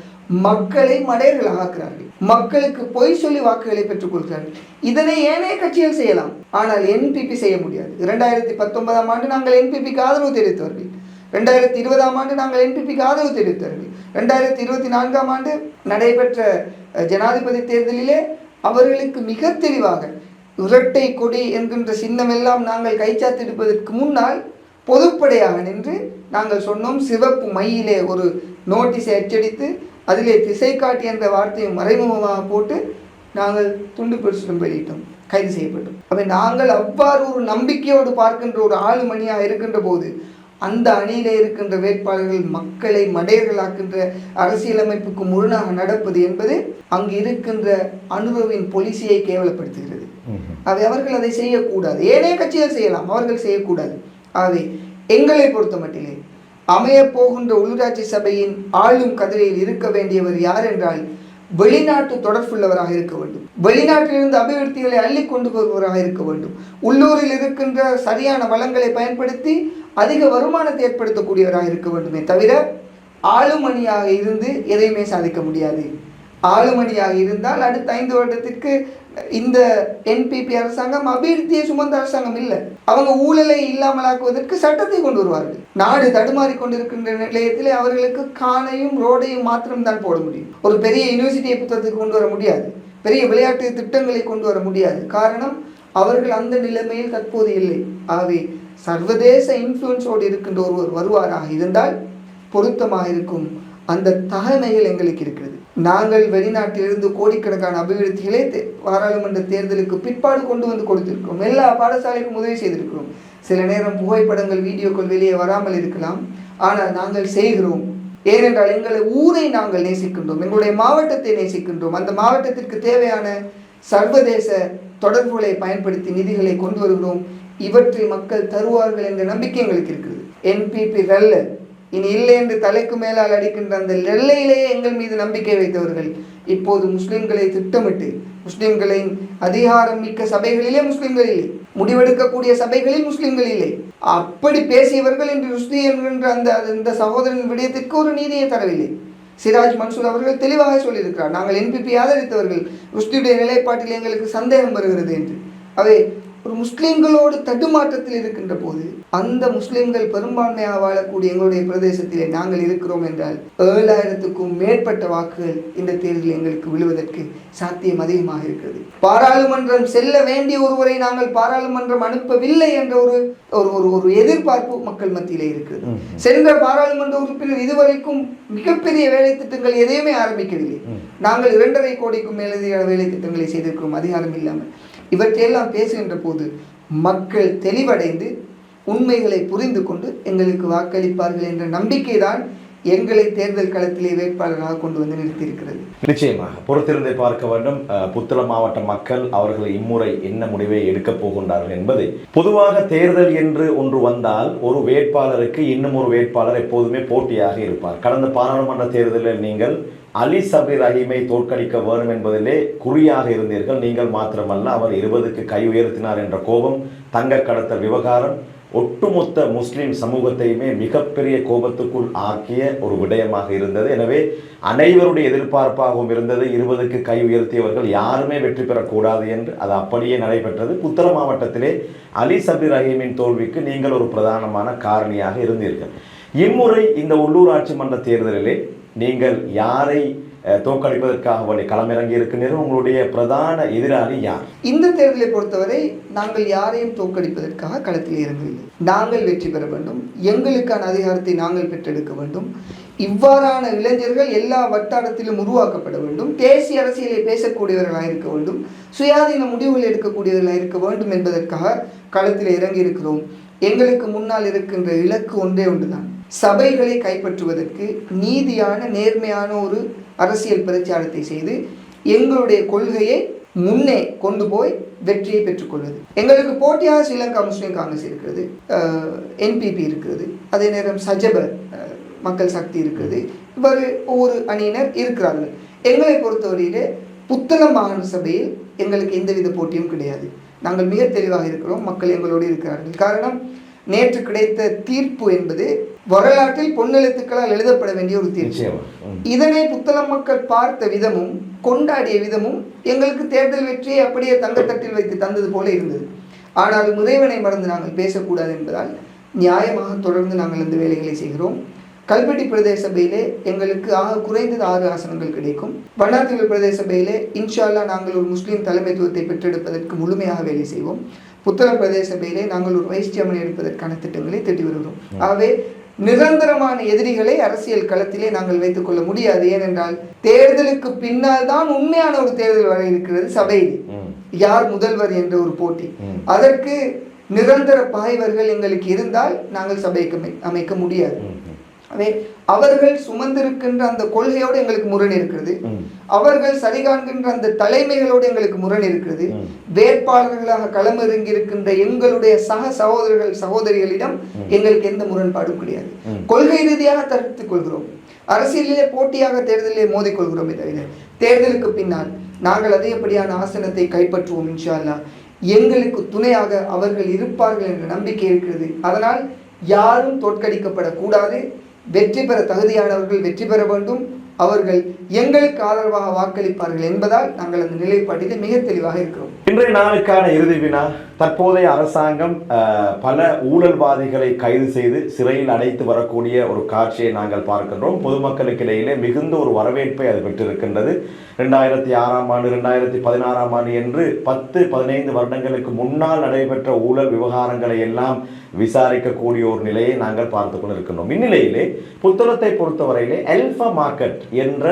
Speaker 2: மக்களை மடையர்களாக ஆக்குறார்கள். மக்களுக்கு பொய் சொல்லி வாக்குகளை பெற்றுக் கொள்கிறார்கள். இதனை ஏனைய கட்சிகள் செய்யலாம், ஆனால் என்பிபி செய்ய முடியாது. 2019ஆம் ஆண்டு நாங்கள் என்பிபிக்கு ஆதரவு தெரிவித்தவர்கள், 2020ஆம் ஆண்டு நாங்கள் என்பிபிக்கு ஆதரவு தெரிவித்தவர்கள், 2024ஆம் ஆண்டு நடைபெற்ற ஜனாதிபதி தேர்தலிலே அவர்களுக்கு மிக தெளிவாக இரட்டை கொடி என்கின்ற சின்னமெல்லாம் நாங்கள் கைச்சாத்திருப்பதற்கு முன்னால் பொதுப்படையாக நின்று நாங்கள் சொன்னோம். சிவப்பு மையிலே ஒரு நோட்டீஸை அச்சடித்து அதிலே திசை காட்டி என்ற வார்த்தையை மறைமுகமாக போட்டு நாங்கள் துண்டு பிரசுரம் வெளியிட்டோம். கைது செய்யப்பட்டோம். அப்போ நாங்கள் அவ்வாறு ஒரு நம்பிக்கையோடு பார்க்கின்ற ஒரு ஆளுமணியாக இருக்கின்ற போது அந்த அணியிலே இருக்கின்ற வேட்பாளர்கள் மக்களை மடையர்களாக்கின்ற அரசியலமைப்புக்கு முரணாக நடப்பது என்பது அங்கு இருக்கின்ற அனுபவின் பொலிசியை கேவலப்படுத்துகிறது. அவை அவர்கள் அதை செய்யக்கூடாது. ஏனைய கட்சிகள் செய்யலாம், அவர்கள் செய்யக்கூடாது. ஆகவே எங்களை பொறுத்த மட்டிலே அமைய போகின்ற உள்ளூராட்சி சபையின் ஆளும் கதிரையில் இருக்க வேண்டியவர் யார் என்றால் வெளிநாட்டு தொடர்புள்ளவராக இருக்க வேண்டும். வெளிநாட்டிலிருந்து அபிவிருத்திகளை அள்ளி கொண்டு வருபவராக இருக்க வேண்டும். உள்ளூரில் இருக்கின்ற சரியான வளங்களை பயன்படுத்தி அதிக வருமானத்தை ஏற்படுத்தக்கூடியவராக இருக்க வேண்டுமே தவிர ஆளுமணியாக இருந்து எதையுமே சாதிக்க முடியாது. ஆளுமணியாக இருந்தால் அடுத்த 5 வருடத்திற்கு இந்த NPP அரசாங்கம் அபிவிருத்தியை சுமந்த அரசாங்கம் இல்லை. அவங்க ஊழலை இல்லாமலாக்குவதற்கு சட்டத்தை கொண்டு வருவார்கள். நாடு தடுமாறி கொண்டிருக்கின்ற நிலையத்திலே அவர்களுக்கு கானையும் ரோடையும் மாத்திரம் தான் போட முடியும். ஒரு பெரிய யூனிவர்சிட்டியை புத்தகத்துக்கு கொண்டு வர முடியாது. பெரிய விளையாட்டு திட்டங்களை கொண்டு வர முடியாது. காரணம், அவர்கள் அந்த நிலைமையில் தற்போது இல்லை. ஆகவே சர்வதேச இன்ஃப்ளூயன்ஸோடு இருக்கின்ற ஒருவர் வருவாராக இருந்தால் பொருத்தமாக இருக்கும். அந்த தகமைகள் எங்களுக்கு இருக்கிறது. நாங்கள் வெளிநாட்டிலிருந்து கோடிக்கணக்கான அபிவிருத்திகளை பாராளுமன்ற தேர்தலுக்கு பிற்பாடு கொண்டு வந்து கொடுத்திருக்கிறோம். எல்லா பாடசாலைக்கும் உதவி செய்திருக்கிறோம். சில நேரம் புகைப்படங்கள், வீடியோக்கள் வெளியே வராமல் இருக்கலாம். ஆனால் நாங்கள் செய்கிறோம். ஏனென்றால் எங்களை ஊரை நாங்கள் நேசிக்கின்றோம், எங்களுடைய மாவட்டத்தை நேசிக்கின்றோம். அந்த மாவட்டத்திற்கு தேவையான சர்வதேச தொடர்புகளை பயன்படுத்தி நிதிகளை கொண்டு வருகிறோம். இவற்றை மக்கள் தருவார்கள் என்ற நம்பிக்கை எங்களுக்கு இருக்கிறது. NPP வெல்ல இனி இல்லை என்று தலைக்கு மேலால் அடிக்கின்ற அந்த எல்லையிலேயே எங்கள் மீது நம்பிக்கை வைத்தவர்கள் இப்போது முஸ்லிம்களை திட்டமிட்டு, முஸ்லிம்களின் அதிகாரம் மிக்க சபைகளிலே முஸ்லிம்கள் இல்லை, முடிவெடுக்கக்கூடிய சபைகளில் முஸ்லிம்கள் இல்லை, அப்படி பேசியவர்கள் இன்று ருஷ்டி என்கின்ற அந்த சகோதரன் விடயத்திற்கு ஒரு நீதியை தரவில்லை. சிராஜ் மன்சூர் அவர்கள் தெளிவாக சொல்லியிருக்கிறார், நாங்கள் NPP ஆதரித்தவர்கள், ருஷ்டியுடைய நிலைப்பாட்டில் எங்களுக்கு சந்தேகம் வருகிறது என்று. அவை ஒரு முஸ்லிம்களோடு தடுமாற்றத்தில் இருக்கின்ற போது அந்த முஸ்லிம்கள் பெரும்பான்மையாக வாழக்கூடிய எங்களுடைய பிரதேசத்திலே நாங்கள் இருக்கிறோம் என்றால் 7000க்கும் மேற்பட்ட வாக்குகள் இந்த தேர்தலில் எங்களுக்கு விழுவதற்கு சாத்தியம் அதிகமாக இருக்கிறது. பாராளுமன்றம் செல்ல வேண்டிய ஒருவரை நாங்கள் பாராளுமன்றம் அனுப்பவில்லை என்ற ஒரு எதிர்பார்ப்பு மக்கள் மத்தியிலே இருக்கிறது. சென்ற பாராளுமன்ற உறுப்பினர் இதுவரைக்கும் மிகப்பெரிய வேலை திட்டங்கள் எதையுமே ஆரம்பிக்கவில்லை. நாங்கள் 2.5 கோடிக்கும் மேலதிக வேலை திட்டங்களை செய்திருக்கிறோம் அதிகாரம் இல்லாமல். இவற்றையெல்லாம் பேசுகின்ற போது மக்கள் தெளிவடைந்து உண்மைகளை புரிந்து கொண்டு எங்களுக்கு வாக்களிப்பார்கள் என்ற நம்பிக்கை தான் எங்களை தேர்தல் களத்திலே வேட்பாளராக கொண்டு வந்து நிறுத்தியிருக்கிறது.
Speaker 1: நிச்சயமாக பொறுத்திருந்தே பார்க்க வேண்டும். புத்தளம் மாவட்ட மக்கள் அவர்கள் இம்முறை என்ன முடிவை எடுக்கப் போகின்றார்கள் என்பதை. பொதுவாக தேர்தல் என்று ஒன்று வந்தால் ஒரு வேட்பாளருக்கு இன்னும் ஒரு வேட்பாளர் எப்போதுமே போட்டியாக இருப்பார். கடந்த பாராளுமன்ற தேர்தலில் நீங்கள் அலி சபீர் ரஹீமை தோற்கடிக்க வேண்டும் என்பதிலே குறியாக இருந்தீர்கள். நீங்கள் மாத்திரமல்ல, அவர் 20க்கு கை உயர்த்தினார் என்ற கோபம், தங்க கடத்தல் விவகாரம் ஒட்டுமொத்த முஸ்லிம் சமூகத்தையுமே மிகப்பெரிய கோபத்துக்குள் ஆக்கிய ஒரு விடயமாக இருந்தது. எனவே அனைவருடைய எதிர்பார்ப்பாகவும் இருந்தது 20க்கு கை உயர்த்தியவர்கள் யாருமே வெற்றி பெறக்கூடாது என்று. அது அப்படியே நடைபெற்றது. புத்தளம் மாவட்டத்திலே அலி சபீர் ரஹீமின் தோல்விக்கு நீங்கள் ஒரு பிரதானமான காரணியாக இருந்தீர்கள். இம்முறை இந்த உள்ளூராட்சி மன்ற தேர்தலிலே நீங்கள் யாரை தோற்கடிப்பதற்காக களமிறங்கி இருக்கிறீர்கள்? உங்களுடைய பிரதான எதிராளி யார்?
Speaker 2: இந்த தேர்தலை பொறுத்தவரை நாங்கள் யாரையும் தோற்கடிப்பதற்காக களத்தில் இறங்கவில்லை. நாங்கள் வெற்றி பெற வேண்டும், எங்களுக்கான அதிகாரத்தை நாங்கள் பெற்றெடுக்க வேண்டும். இவ்வாறான இளைஞர்கள் எல்லா வட்டாரத்திலும் உருவாக்கப்பட வேண்டும். தேசிய அரசியலை பேசக்கூடியவர்களாக இருக்க வேண்டும், சுயாதீன முடிவுகள் எடுக்கக்கூடியவர்களாக இருக்க வேண்டும் என்பதற்காக களத்தில் இறங்கி இருக்கிறோம். எங்களுக்கு முன்னால் இருக்கின்ற இலக்கு ஒன்றே ஒன்றுதான், சபைகளை கைப்பற்றுவதற்கு நீதியான நேர்மையான ஒரு அரசியல் பிரச்சாரத்தை செய்து எங்களுடைய கொள்கையை முன்னே கொண்டு போய் வெற்றியை பெற்றுக்கொள்வது. எங்களுக்கு போட்டியாக ஸ்ரீலங்கா முஸ்லீம் காங்கிரஸ் இருக்கிறது, NPP இருக்கிறது, அதே நேரம் சஜப மக்கள் சக்தி இருக்கிறது. இவ்வாறு ஒவ்வொரு அணியினர் இருக்கிறார்கள். எங்களை பொறுத்தவரையிலே புத்தளம் மாகாண சபையில் எங்களுக்கு எந்தவித போட்டியும் கிடையாது. நாங்கள் மிக தெளிவாக இருக்கிறோம், மக்கள் எங்களோடு இருக்கிறார்கள். காரணம், நேற்று கிடைத்த தீர்ப்பு என்பது வரலாற்றில் பொன்னெழுத்துக்களால் எழுதப்பட வேண்டிய ஒரு தீர்ப்பு. இதனை புத்தளம் மக்கள் பார்த்த விதமும் கொண்டாடிய விதமும் எங்களுக்கு தேர்தல் வெற்றியை அப்படியே தங்கத்தட்டில் வைத்து தந்தது போல இருந்தது. ஆனாலும் இறைவனை மறந்து நாங்கள் பேசக்கூடாது என்பதால் நியாயமாக தொடர்ந்து நாங்கள் அந்த வேலைகளை செய்கிறோம். கல்பெட்டி பிரதேச சபையிலே எங்களுக்கு ஆக குறைந்தது 6 ஆசனங்கள் கிடைக்கும். வண்ணாத்திகள் பிரதேச சபையிலே இன்ஷா அல்லாஹ் நாங்கள் ஒரு முஸ்லீம் தலைமைத்துவத்தை பெற்றெடுப்பதற்கு முழுமையாக வேலை செய்வோம். புத்தளம் பிரதேச சபையிலே நாங்கள் ஒரு வைஸ் சேர்மனை எடுப்பதற்கான திட்டங்களை தட்டி வருகிறோம். ஆகவே நிரந்தரமான எதிரிகளை அரசியல் களத்திலே நாங்கள் வைத்துக் கொள்ள முடியாது. ஏனென்றால் தேர்தலுக்கு பின்னால் தான் உண்மையான ஒரு தேர்தல் வர இருக்கிறது. சபையில் யார் முதல்வர் என்ற ஒரு போட்டி. அதற்கு நிரந்தர பகைவர்கள் எங்களுக்கு இருந்தால் நாங்கள் சபைக்கு அமைக்க முடியாது. அவர்கள் சுமந்திருக்கின்ற அந்த கொள்கையோடு எங்களுக்கு முரண் இருக்கிறது. அவர்கள் சரிகாண்கின்ற அந்த தலைமைகளோடு எங்களுக்கு முரண் இருக்கிறது. வேட்பாளர்களாக களமிறங்கி இருக்கின்ற எங்களுடைய சக சகோதரர்கள் சகோதரிகளிடம் எங்களுக்கு எந்த முரண்பாடும் கிடையாது. கொள்கை ரீதியாக தடுத்துக் கொள்கிறோம். அரசியலிலே போட்டியாக தேர்தலிலே மோதிக்கொள்கிறோமே தவிர தேர்தலுக்கு பின்னால் நாங்கள் அதிகப்படியான ஆசனத்தை கைப்பற்றுவோம் இன்ஷா அல்லாஹ். எங்களுக்கு துணையாக அவர்கள் இருப்பார்கள் என்ற நம்பிக்கை இருக்கிறது. அதனால் யாரும் தோற்கடிக்கப்படக்கூடாது. வெற்றி பெற தகுதியானவர்கள் வெற்றி பெற வேண்டும். அவர்கள் எங்களுக்கு ஆதரவாக வாக்களிப்பார்கள் என்பதால் நாங்கள் அந்த நிலைப்பாட்டிலே மிக தெளிவாக இருக்கிறோம்.
Speaker 1: இன்றைய நாளுக்கான இறுதி வினா. தற்போதைய அரசாங்கம் பல ஊழல்வாதிகளை கைது செய்து சிறையில் அடைத்து வரக்கூடிய ஒரு காட்சியை நாங்கள் பார்க்கின்றோம். பொதுமக்களுக்கு இடையிலே மிகுந்த ஒரு வரவேற்பை அது பெற்றிருக்கின்றது. 2006ஆம் ஆண்டு 2016ஆம் ஆண்டு என்று 10-15 வருடங்களுக்கு முன்னால் நடைபெற்ற ஊழல் விவகாரங்களை எல்லாம் விசாரிக்கக்கூடிய ஒரு நிலையை நாங்கள் பார்த்து கொண்டிருக்கின்றோம். இந்நிலையிலே புத்தளத்தை பொறுத்தவரையிலே அல்ஃபா மார்க்கெட் என்ற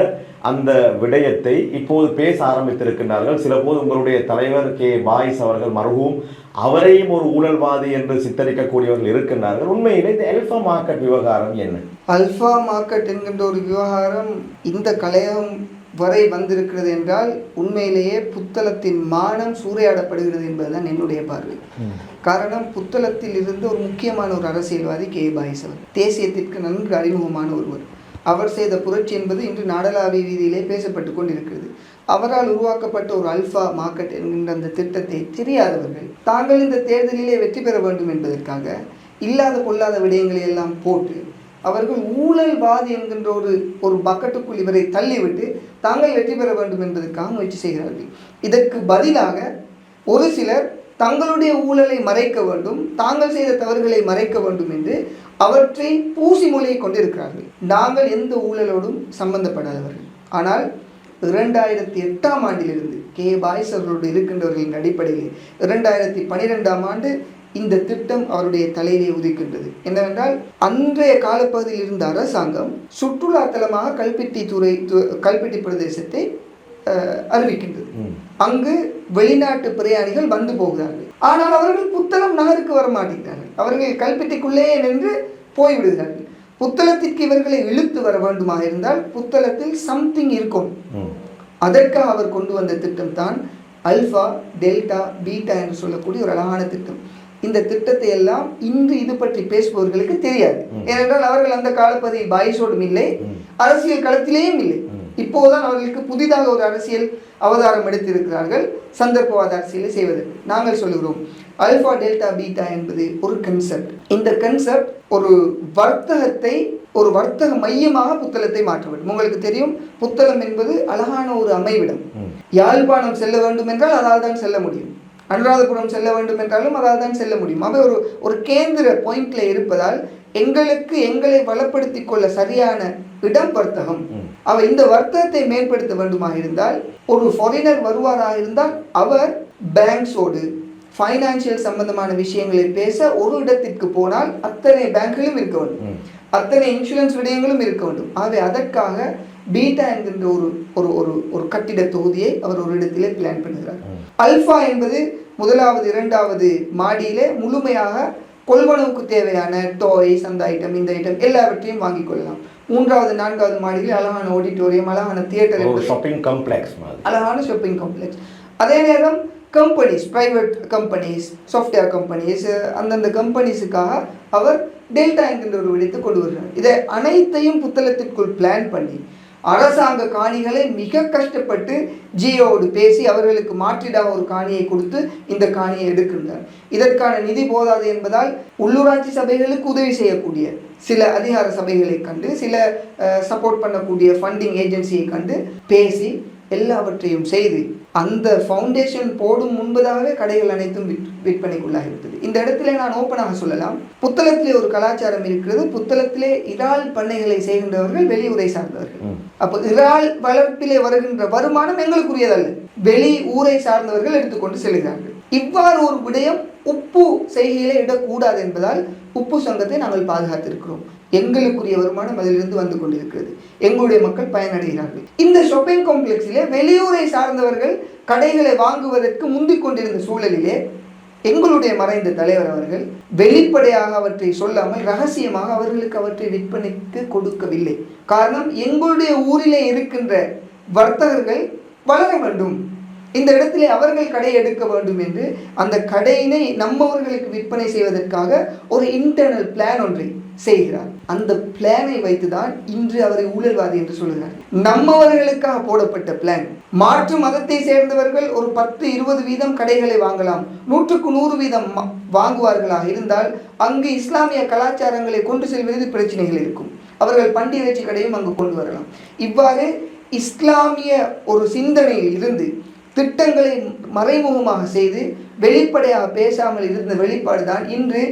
Speaker 1: அந்த விடயத்தை இப்போது பேச ஆரம்பித்திருக்கின்றார்கள். சில போது உங்களுடைய தலைவர் கே பாயிஸ் அவர்கள் மர்ஹூம் அவரையும் ஒரு ஊழல்வாதி என்று சித்தரிக்கக்கூடியவர்கள் இருக்கின்றார்கள். உண்மையிலே இந்த அல்ஃபா மார்க்கெட் விவகாரம் என்ன?
Speaker 2: அல்ஃபா மார்க்கெட் என்கின்ற ஒரு விவகாரம் இந்த கலையம் வரை வந்திருக்கிறது என்றால் உண்மையிலேயே புத்தளத்தின் மானம் சூறையாடப்படுகிறது என்பதுதான் என்னுடைய பார்வை. காரணம், புத்தளத்தில் இருந்து ஒரு முக்கியமான ஒரு அரசியல்வாதி கே பாயிஸ் அவர் தேசியத்திற்கு நன்கு அறிமுகமான ஒருவர். அவர் செய்த புரட்சி என்பது இன்று நாடளாவிய ரீதியிலே பேசப்பட்டு கொண்டிருக்கிறது. அவரால் உருவாக்கப்பட்ட ஒரு அல்ஃபா மார்க்கெட் என்கின்ற அந்த திட்டத்தை தெரியாதவர்கள் தாங்கள் இந்த தேர்தலிலே வெற்றி பெற வேண்டும் என்பதற்காக இல்லாத பொல்லாத விடயங்களை எல்லாம் போட்டு அவர்கள் ஊழல்வாதி என்கின்ற ஒரு பக்கெட்டுக்குள் இவரை தள்ளிவிட்டு தாங்கள் வெற்றி பெற வேண்டும் என்பதற்காக முயற்சி செய்கிறார்கள். இதற்கு பதிலாக ஒரு சிலர் தங்களுடைய ஊழலை மறைக்க வேண்டும், தாங்கள் செய்த தவறுகளை மறைக்க வேண்டும் என்று அவற்றை பூசி மொழியை கொண்டிருக்கிறார்கள். நாங்கள் எந்த ஊழலோடும் சம்பந்தப்படாதவர்கள். ஆனால் 2008ஆம் ஆண்டிலிருந்து கே பாயிஸ் அவர்களோடு இருக்கின்றவர்களின் அடிப்படையில் 2012ஆம் ஆண்டு இந்த திட்டம் அவருடைய தலையிலே உதிக்கின்றது. என்னவென்றால், அன்றைய காலப்பகுதியில் இருந்த அரசாங்கம் சுற்றுலா தலமாக கல்பெட்டி பிரதேசத்தை அறிவிக்கின்றது. அங்கு வெளிநாட்டு பிரயாணிகள் வந்து போகிறார்கள். ஆனால் அவர்கள் புத்தளம் நகருக்கு வர மாட்டேங்கிறார்கள். அவர்கள் கல்பெட்டிக்குள்ளேயே நின்று போய்விடுகிறார்கள். புத்தளத்திற்கு இவர்களை இழுத்து வர வேண்டுமாக இருந்தால் புத்தளத்தில் சம்திங் இருக்கும். அதற்காக அவர் கொண்டு வந்த திட்டம் தான் அல்ஃபா, டெல்டா, பீட்டா என்று சொல்லக்கூடிய ஒரு அழகான திட்டம். இந்த திட்டத்தை எல்லாம் இன்று இது பற்றி பேசுபவர்களுக்கு தெரியாது. ஏனென்றால் அவர்கள் அந்த காலப்பகுதியில் பாயிஸோடும் இல்லை, அரசியல் களத்திலேயும் இல்லை. இப்போதுதான் அவர்களுக்கு புதிதாக ஒரு அரசியல் அவதாரம் எடுத்திருக்கிறார்கள் சந்தர்ப்பவாத அரசியலை செய்வதற்கு. நாங்கள் சொல்லுகிறோம், அல்ஃபா, டெல்டா, பீட்டா என்பது ஒரு கன்செப்ட். இந்த கன்செப்ட் ஒரு வர்த்தகத்தை ஒரு வர்த்தக மையமாக புத்தளத்தை மாற்ற வேண்டும். உங்களுக்கு தெரியும், புத்தளம் என்பது அழகான ஒரு அமைவிடம். யாழ்ப்பாணம் செல்ல வேண்டும் என்றால் அதால் தான் செல்ல முடியும். அனுராதபுரம் செல்ல வேண்டும் என்றாலும் அதால் தான் செல்ல முடியும். அவை ஒரு கேந்திர பாயிண்ட்ல இருப்பதால் எங்களை வளப்படுத்திக் கொள்ள சரியான இடம் வர்த்தகம். அவை இந்த வர்த்தகத்தை மேம்படுத்த வேண்டுமாக இருந்தால், ஒரு ஃபாரினர் வருவாராக இருந்தால் அவர் பேங்க்ஸோடு ஃபைனான்சியல் சம்பந்தமான விஷயங்களை பேச ஒரு இடத்திற்கு போனால் அத்தனை பேங்க்களும் இருக்க வேண்டும், அத்தனை இன்சூரன்ஸ் விடயங்களும் இருக்க வேண்டும். ஆகவே அதற்காக பீட்டா என்கின்ற ஒரு கட்டிட தொகுதியை அவர் ஒரு இடத்திலே பிளான் பண்ணுகிறார். அல்ஃபா என்பது முதலாவது 2வது மாடியிலே முழுமையாக கொள்வனவுக்கு தேவையான டாய்ஸ், அந்த ஐட்டம் இந்த ஐட்டம் எல்லாவற்றையும் வாங்கிக் கொள்ளலாம். 3வது 4வது மாடியிலே அழகான ஆடிட்டோரியம், அழகான தியேட்டர்,
Speaker 1: ஷாப்பிங் காம்ப்ளெக்ஸ்,
Speaker 2: அழகான ஷாப்பிங் காம்ப்ளெக்ஸ். அதே நேரம் companies, private companies, software companies, அந்தந்த கம்பெனிஸுக்காக அவர் டெல்டா என்கின்ற ஒரு விடயத்தை கொண்டு வருகிறார். இதை அனைத்தையும் புத்தளத்திற்குள் பிளான் பண்ணி அரசாங்க காணிகளை மிக கஷ்டப்பட்டு ஜியோடு பேசி அவர்களுக்கு மாற்றீடாக ஒரு காணியை கொடுத்து இந்த காணியை எடுக்கின்றார். இதற்கான நிதி போதாது என்பதால் உள்ளூராட்சி சபைகளுக்கு உதவி செய்யக்கூடிய சில அதிகார சபைகளை கண்டு, சில சப்போர்ட் பண்ணக்கூடிய ஃபண்டிங் ஏஜென்சியை கண்டு பேசி எல்லாவற்றையும் செய்து அந்த ஃபவுண்டேஷன் போடும் முன்பதாகவே கடைகள் அனைத்தும் விற்பனைக்குள்ளாகிவிட்டது. இந்த இடத்துல நான் ஓப்பனாக சொல்லலாம், புத்தளத்திலே ஒரு கலாச்சாரம் இருக்கிறது. புத்தளத்திலே இறால் பண்ணைகளை செய்கின்றவர்கள் வெளியூரை சார்ந்தவர்கள். அப்போ இறால் வளர்ப்பிலே வருகின்ற வருமானம் எங்களுக்குரியதல்ல, வெளி ஊரை சார்ந்தவர்கள் எடுத்துக்கொண்டு செல்கிறார்கள். இவ்வாறு ஒரு விடயம் உப்பு செய்கையிலே இடக்கூடாது என்பதால் உப்பு சங்கத்தை நாங்கள் பாதுகாத்திருக்கிறோம். எங்களுக்குரிய வருமானம் அதிலிருந்து வந்து கொண்டிருக்கிறது. எங்களுடைய மக்கள் பயனடைகிறார்கள். இந்த ஷாப்பிங் காம்ப்ளெக்ஸிலே வெளியூரை சார்ந்தவர்கள் கடைகளை வாங்குவதற்கு முந்திக் கொண்டிருந்த சூழலிலே எங்களுடைய மறைந்த தலைவர் அவர்கள் வெளிப்படையாக அவற்றை சொல்லாமல் ரகசியமாக அவர்களுக்கு அவற்றை விற்பனைக்கு கொடுக்கவில்லை. காரணம், எங்களுடைய ஊரிலே இருக்கின்ற வர்த்தகர்கள் வளர வேண்டும், இந்த இடத்திலே அவர்கள் கடை எடுக்க வேண்டும் என்று அந்த கடையினை நம்மவர்களுக்கு விற்பனை செய்வதற்காக ஒரு இன்டர்னல் பிளான் ஒன்றை செய்கிறார். அந்த பிளானை வைத்துதான் இன்று அவரை ஊழல்வாதி என்று சொல்கிறார். நம்மவர்களுக்காக போடப்பட்ட பிளான். மாற்று மதத்தை சேர்ந்தவர்கள் ஒரு 10-20 வீதம் கடைகளை வாங்கலாம், 100% வீதம் வாங்குவார்களாக இருந்தால் அங்கு இஸ்லாமிய கலாச்சாரங்களை கொண்டு செல்வதில் பிரச்சனைகள் இருக்கும். அவர்கள் பண்டி இறைச்சி கடையும் அங்கு கொண்டு வரலாம். இவ்வாறு இஸ்லாமிய ஒரு சிந்தனையில் இருந்து திட்டங்களை மறைமுகமாக செய்து வெளிப்படையாக பேசாமல் இருந்த வெளிப்பாடு தான் இன்று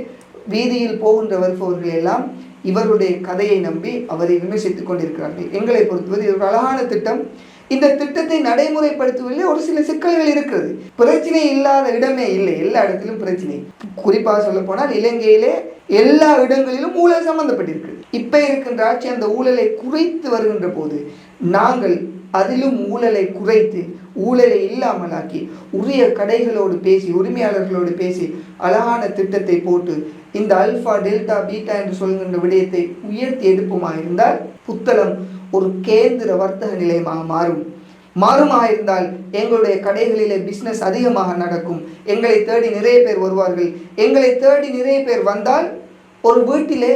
Speaker 2: வீதியில் போகின்ற வருபவர்கள் எல்லாம் இவருடைய கதையை நம்பி அவரை விமர்சித்துக் கொண்டிருக்கிறார்கள். எங்களை பொறுத்தவரை இது ஒரு அழகான திட்டம். இந்த திட்டத்தை நடைமுறைப்படுத்துவதிலே ஒரு சில சிக்கல்கள் இருக்கிறது. பிரச்சனை இல்லாத இடமே இல்லை, எல்லா இடத்திலும் பிரச்சனை. குறிப்பாக சொல்ல போனால் இலங்கையிலே எல்லா இடங்களிலும் ஊழல் சம்பந்தப்பட்டிருக்கு. இப்ப இருக்கின்ற ஆட்சி அந்த ஊழலை குறைத்து வருகின்ற போது நாங்கள் அதிலும் ஊழலை குறைத்து ஊழலை இல்லாமலாக்கி உரிய கடைகளோடு பேசி உரிமையாளர்களோடு பேசி அழகான திட்டத்தை போட்டு இந்த அல்ஃபா டெல்டா பீட்டா என்று சொல்கின்ற விடயத்தை உயர்த்தி எடுப்புமாக இருந்தால் புத்தளம் ஒரு கேந்திர வர்த்தக நிலையமாக மாறுமாக இருந்தால் எங்களுடைய கடைகளிலே பிஸ்னஸ் அதிகமாக நடக்கும். எங்களை தேடி நிறைய பேர் வருவார்கள். எங்களை தேடி நிறைய பேர் வந்தால் ஒரு வீட்டிலே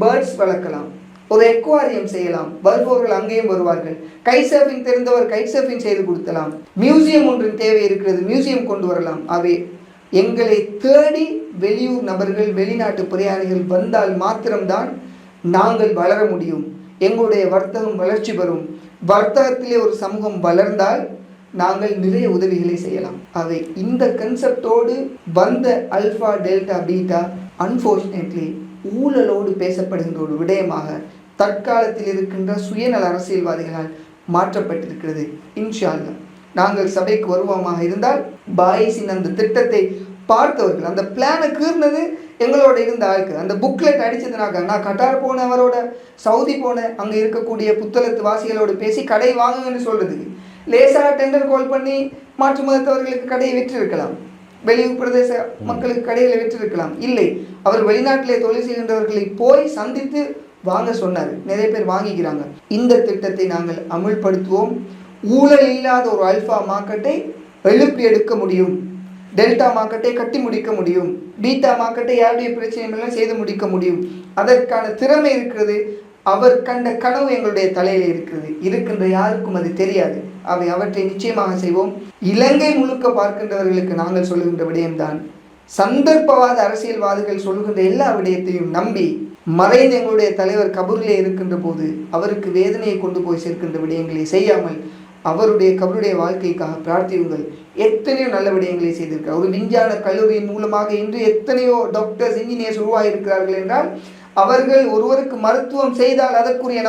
Speaker 2: பேர்ட்ஸ் வளர்க்கலாம், ஒரு எக்வாரியம் செய்யலாம், வருபவர்கள் அங்கேயும் வருவார்கள். கைட் சர்ஃபிங் தெரிந்தவர் கைட் சர்ஃபிங் செய்து கொடுக்கலாம். மியூசியம் ஒன்றின் தேவை இருக்கிறது, மியூசியம் கொண்டு வரலாம். அவை எங்களை தேடி வெளியூர் நபர்கள் வெளிநாட்டு பிரயாணிகள் வந்தால் மாத்திரம்தான் நாங்கள் வளர முடியும். எங்களுடைய வர்த்தகம் வளர்ச்சி பெறும். வர்த்தகத்திலே ஒரு சமூகம் வளர்ந்தால் நாங்கள் நிறைய உதவிகளை செய்யலாம். அவை இந்த கன்செப்டோடு வந்த அல்ஃபா டெல்டா பீட்டா அன்ஃபார்ச்சுனேட்லி ஊழலோடு பேசப்படுகின்ற ஒரு விடயமாக தற்காலத்தில் இருக்கின்ற சுயநல அரசியல்வாதிகளால் மாற்றப்பட்டிருக்கிறது. இன்ஷா அல்லாஹ் நாங்கள் சபைக்கு வருவோமாக இருந்தால் பாயிஸின் அந்த திட்டத்தை பார்த்தவர்கள், அந்த பிளானை கீர்னது எங்களோட இருந்த ஆட்கள், அந்த புக்லெட் அடிச்சதுனாக்க நான் கட்டார் போனேன், அவரோட சவுதி போனேன், அங்கே இருக்கக்கூடிய புத்தளத்து வாசிகளோடு பேசி கடை வாங்குங்கன்னு சொல்றதுக்கு லேசாக டெண்டர் கால் பண்ணி மாற்று மதத்தவர்களுக்கு கடையை விற்றிருக்கலாம், வெளியூர் பிரதேச மக்களுக்கு கடைகளை விற்றிருக்கலாம். இல்லை, அவர் வெளிநாட்டிலே தொழில் செய்கின்றவர்களை போய் சந்தித்து வாங்க சொன்னார். நிறைய பேர் வாங்கிக்கிறாங்க. இந்த திட்டத்தை நாங்கள் அமுல்படுத்துவோம். ஊழல் இல்லாத ஒரு அல்ஃபா மார்க்கெட்டை எழுப்பி எடுக்க முடியும். டெல்டா மார்க்கெட்டை கட்டி முடிக்க முடியும். பீட்டா மார்க்கெட்டை யாருடைய பிரச்சனைகளும் செய்து முடிக்க முடியும். அதற்கான திறமை இருக்கிறது. அவர் கண்ட கனவு எங்களுடைய தலையில் இருக்கின்ற யாருக்கும் அது தெரியாது. அவற்றை நிச்சயமாக செய்வோம். இலங்கை முழுக்க பார்க்கின்றவர்களுக்கு நாங்கள் சொல்லுகின்ற விடயம்தான், சந்தர்ப்பவாத அரசியல்வாதிகள் சொல்லுகின்ற எல்லா விடயத்தையும் நம்பி மறைந்த எங்களுடைய தலைவர் கபூரிலே இருக்கின்ற போது அவருக்கு வேதனையை கொண்டு போய் சேர்க்கின்ற விடயங்களை செய்யாமல் அவருடைய கபருடைய வாழ்க்கைக்காக பிரார்த்தியுங்கள். எத்தனையோ நல்ல விடயங்களை செய்திருக்கிறார். ஒரு விஞ்ஞான கல்லூரியின் மூலமாக இன்று எத்தனையோ டாக்டர்ஸ் இன்ஜினியர்ஸ் உருவாகியிருக்கிறார்கள் என்றால் அவர்கள் ஒருவருக்கு மருத்துவம் செய்தால் அதற்குரிய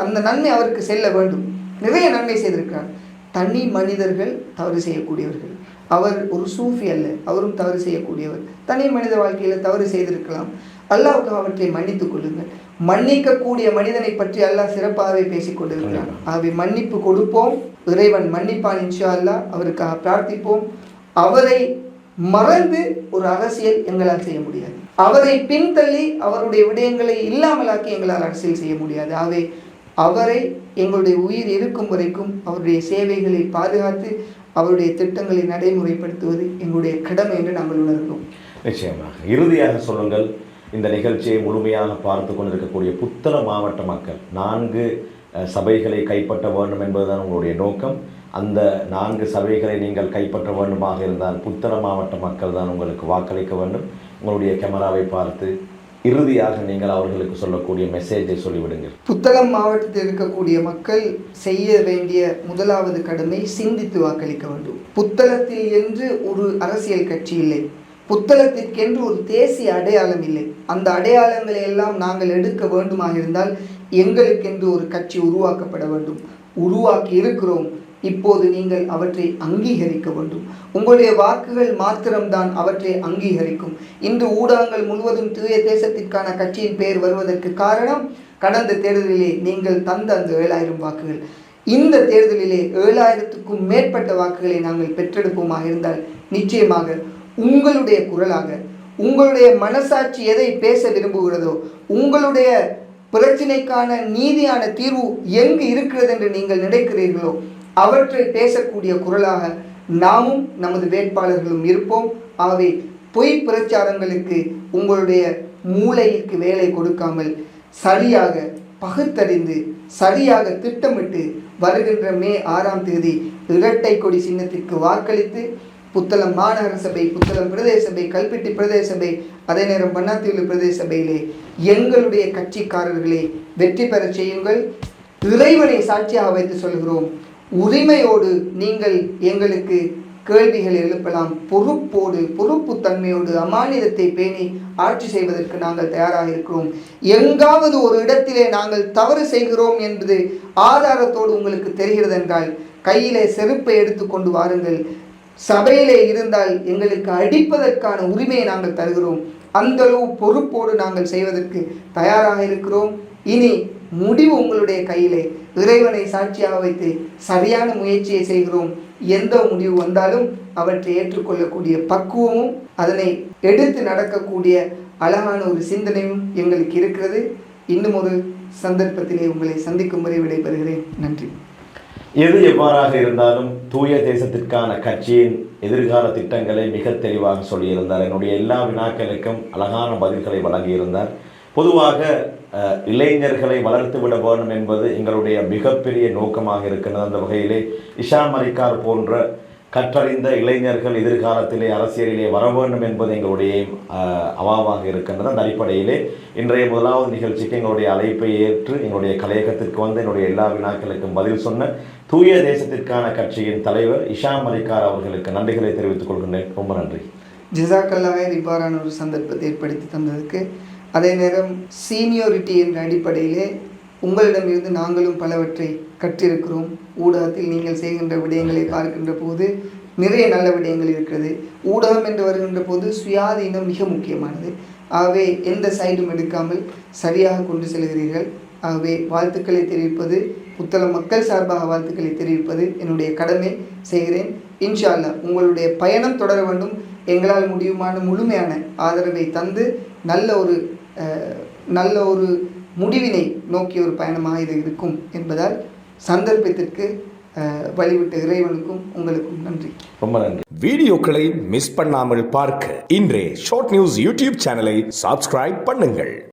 Speaker 2: அந்த நன்மை அவருக்கு செல்ல வேண்டும். நிறைய நன்மை செய்திருக்கிறார். தனி மனிதர்கள் தவறு செய்யக்கூடியவர்கள். அவர் ஒரு சூஃபி அல்ல, அவரும் தவறு செய்யக்கூடியவர். தனி மனித வாழ்க்கையில் தவறு செய்திருக்கலாம். அல்லாஹ்வுக்கு அவற்றை மன்னித்துக் கொள்ளுங்கள். மன்னிக்கக்கூடிய மனிதனை பற்றி அல்லாஹ் சிறப்பாகவே பேசிக் கொண்டிருக்கிறான். ஆகவே மன்னிப்பு கொடுப்போம், இறைவன் மன்னிப்பான் இன்ஷா அல்லாஹ். அவருக்காக பிரார்த்திப்போம். அவரை மறந்து ஒரு அரசியல் எங்களால் செய்ய முடியாது. அவரை பின்தள்ளி அவருடைய விடயங்களை இல்லாமலாக்கி எங்களால் அரசியல் செய்ய முடியாது. ஆகவே அவரை எங்களுடைய உயிர் இருக்கும் வரைக்கும் அவருடைய சேவைகளை பாதுகாத்து அவருடைய திட்டங்களை நடைமுறைப்படுத்துவது எங்களுடைய கடமை என்று நாங்கள் உணர்கிறோம்.
Speaker 1: நிச்சயமாக. இறுதியாக சொல்லுங்கள், இந்த நிகழ்ச்சியை முழுமையாக பார்த்து கொண்டிருக்கக்கூடிய புத்தளம் மாவட்ட மக்கள் 4 சபைகளை கைப்பற்ற வேண்டும் என்பதுதான் உங்களுடைய நோக்கம். அந்த 4 சபைகளை நீங்கள் கைப்பற்ற வேண்டுமாக இருந்தால் புத்தளம் மாவட்ட மக்கள் தான் உங்களுக்கு வாக்களிக்க வேண்டும். உங்களுடைய கேமராவை பார்த்து இறுதியாக நீங்கள் அவர்களுக்கு சொல்லக்கூடிய மெசேஜை சொல்லிவிடுங்கள்.
Speaker 2: புத்தளம் மாவட்டத்தில் இருக்கக்கூடிய மக்கள் செய்ய வேண்டிய முதலாவது கடமை சிந்தித்து வாக்களிக்க வேண்டும். புத்தளத்தில் என்று ஒரு அரசியல் கட்சி இல்லை, புத்தளத்திற்கென்று ஒரு தேசிய அடையாளம் இல்லை. அந்த அடையாளங்களை எல்லாம் நாங்கள் எடுக்க வேண்டுமாக இருந்தால் எங்களுக்கென்று ஒரு கட்சி உருவாக்கப்பட வேண்டும். உருவாக்கி இருக்கிறோம். இப்போது நீங்கள் அவற்றை அங்கீகரிக்க வேண்டும். உங்களுடைய வாக்குகள் மாத்திரம்தான் அவற்றை அங்கீகரிக்கும். இன்று ஊடகங்கள் முழுவதும் தூய தேசத்திற்கான கட்சியின் பெயர் வருவதற்கு காரணம் கடந்த தேர்தலிலே நீங்கள் தந்த அந்த 7000 வாக்குகள். இந்த தேர்தலிலே 7000க்கும் மேற்பட்ட வாக்குகளை நாங்கள் பெற்றெடுப்போமாக இருந்தால் நிச்சயமாக உங்களுடைய குரலாக, உங்களுடைய மனசாட்சி எதை பேச விரும்புகிறதோ, உங்களுடைய பிரச்சனைக்கான நீதியான தீர்வு எங்கு இருக்கிறது என்று நீங்கள் நினைக்கிறீர்களோ அவற்றை பேசக்கூடிய குரலாக நாமும் நமது வேட்பாளர்களும் இருப்போம். ஆகவே பொய் பிரச்சாரங்களுக்கு உங்களுடைய மூளைக்கு வேலை கொடுக்காமல் சரியாக பகுத்தறிந்து சரியாக திட்டமிட்டு வருகின்ற மே 6ஆம் தேதி இரட்டை கொடி சின்னத்திற்கு வாக்களித்து புத்தளம் மாநகர சபை, புத்தளம் பிரதேச சபை, கல்பிட்டி பிரதேச சபை, அதே நேரம் பண்ணாத்தீவு பிரதேச சபையிலே எங்களுடைய கட்சிக்காரர்களை வெற்றி பெற செய்யுங்கள். இறைவனை சாட்சியாக வைத்து சொல்கிறோம், உரிமையோடு நீங்கள் எங்களுக்கு கேள்விகளை எழுப்பலாம். பொறுப்போடு, பொறுப்புத்தன்மையோடு, அமானிதத்தை பேணி ஆட்சி செய்வதற்கு நாங்கள் தயாராக இருக்கிறோம். எங்காவது ஒரு இடத்திலே நாங்கள் தவறு செய்கிறோம் என்பது ஆதாரத்தோடு உங்களுக்கு தெரிகிறது என்றால் கையிலே செருப்பை எடுத்துக்கொண்டு வாருங்கள். சபையிலே இருந்தால் எங்களுக்கு அடிப்பதற்கான உரிமையை நாங்கள் தருகிறோம். அந்த அளவு பொறுப்போடு நாங்கள் செய்வதற்கு தயாராக இருக்கிறோம். இனி முடிவு உங்களுடைய கையிலே. இறைவனை சாட்சியாக வைத்து சரியான முயற்சியை செய்கிறோம். எந்த முடிவு வந்தாலும் அவற்றை ஏற்றுக்கொள்ளக்கூடிய பக்குவமும் அதனை எடுத்து நடக்கக்கூடிய அழகான ஒரு சிந்தனையும் எங்களுக்கு இருக்கிறது. இன்னும் ஒரு சந்தர்ப்பத்திலே உங்களை சந்திக்கும் வரை விடைபெறுகிறேன். நன்றி.
Speaker 1: எது எவ்வாறாக இருந்தாலும் தூய தேசத்திற்கான கட்சியின் எதிர்கால திட்டங்களை மிக தெளிவாக சொல்லியிருந்தார். என்னுடைய எல்லா வினாக்களுக்கும் அழகான பதில்களை வழங்கியிருந்தார். பொதுவாக இளைஞர்களை வளர்த்து விட வேண்டும் என்பது எங்களுடைய மிகப்பெரிய நோக்கமாக இருக்கின்றது. அந்த வகையிலே இஷாம் அலிகார் போன்ற கற்றறிந்த இளைஞர்கள் எதிர்காலத்திலே அரசியலிலே வர வேண்டும் என்பது எங்களுடைய அவாவாக இருக்கின்றது. அந்த அடிப்படையிலே இன்றைய முதலாவது நிகழ்ச்சிக்கு எங்களுடைய அழைப்பை ஏற்று எங்களுடைய கலையகத்திற்கு வந்து என்னுடைய எல்லா வினாக்களுக்கும் பதில் சொன்ன தூய தேசத்திற்கான கட்சியின் தலைவர் இஷாம் அலிகார் அவர்களுக்கு நன்றிகளை தெரிவித்துக் கொள்கின்றேன். ரொம்ப நன்றி.
Speaker 2: ஜிசாக்கல்லாக இவ்வாறான ஒரு சந்தர்ப்பத்தை ஏற்படுத்தி தந்ததுக்கு, அதே நேரம் சீனியோரிட்டி என்ற அடிப்படையிலே உங்களிடமிருந்து நாங்களும் பலவற்றை கற்றிருக்கிறோம். ஊடகத்தில் நீங்கள் செய்கின்ற விடயங்களை பார்க்கின்ற போது நிறைய நல்ல விடயங்கள் இருக்கிறது. ஊடகம் என்று வருகின்ற போது சுயாதீனம் மிக முக்கியமானது. ஆகவே எந்த சைடும் எடுக்காமல் சரியாக கொண்டு செல்கிறீர்கள். ஆகவே வாழ்த்துக்களை தெரிவிப்பது, புத்தளம் மக்கள் சார்பாக வாழ்த்துக்களை தெரிவிப்பது என்னுடைய கடமை செய்கிறேன். இன்ஷா அல்லாஹ் உங்களுடைய பயணம் தொடர வேண்டும். எங்களால் முடியுமான முழுமையான ஆதரவை தந்து நல்ல ஒரு முடிவினை நோக்கிய ஒரு பயணமாக இது இருக்கும் என்பதால் சந்தர்ப்பத்திற்கு வழிவிட்ட இறைவனுக்கும் உங்களுக்கும் நன்றி.
Speaker 1: ரொம்ப நன்றி.
Speaker 3: வீடியோக்களை மிஸ் பண்ணாமல் பார்க்க இன்றே ஷார்ட் நியூஸ் யூடியூப் சேனலை சப்ஸ்கிரைப் பண்ணுங்கள்.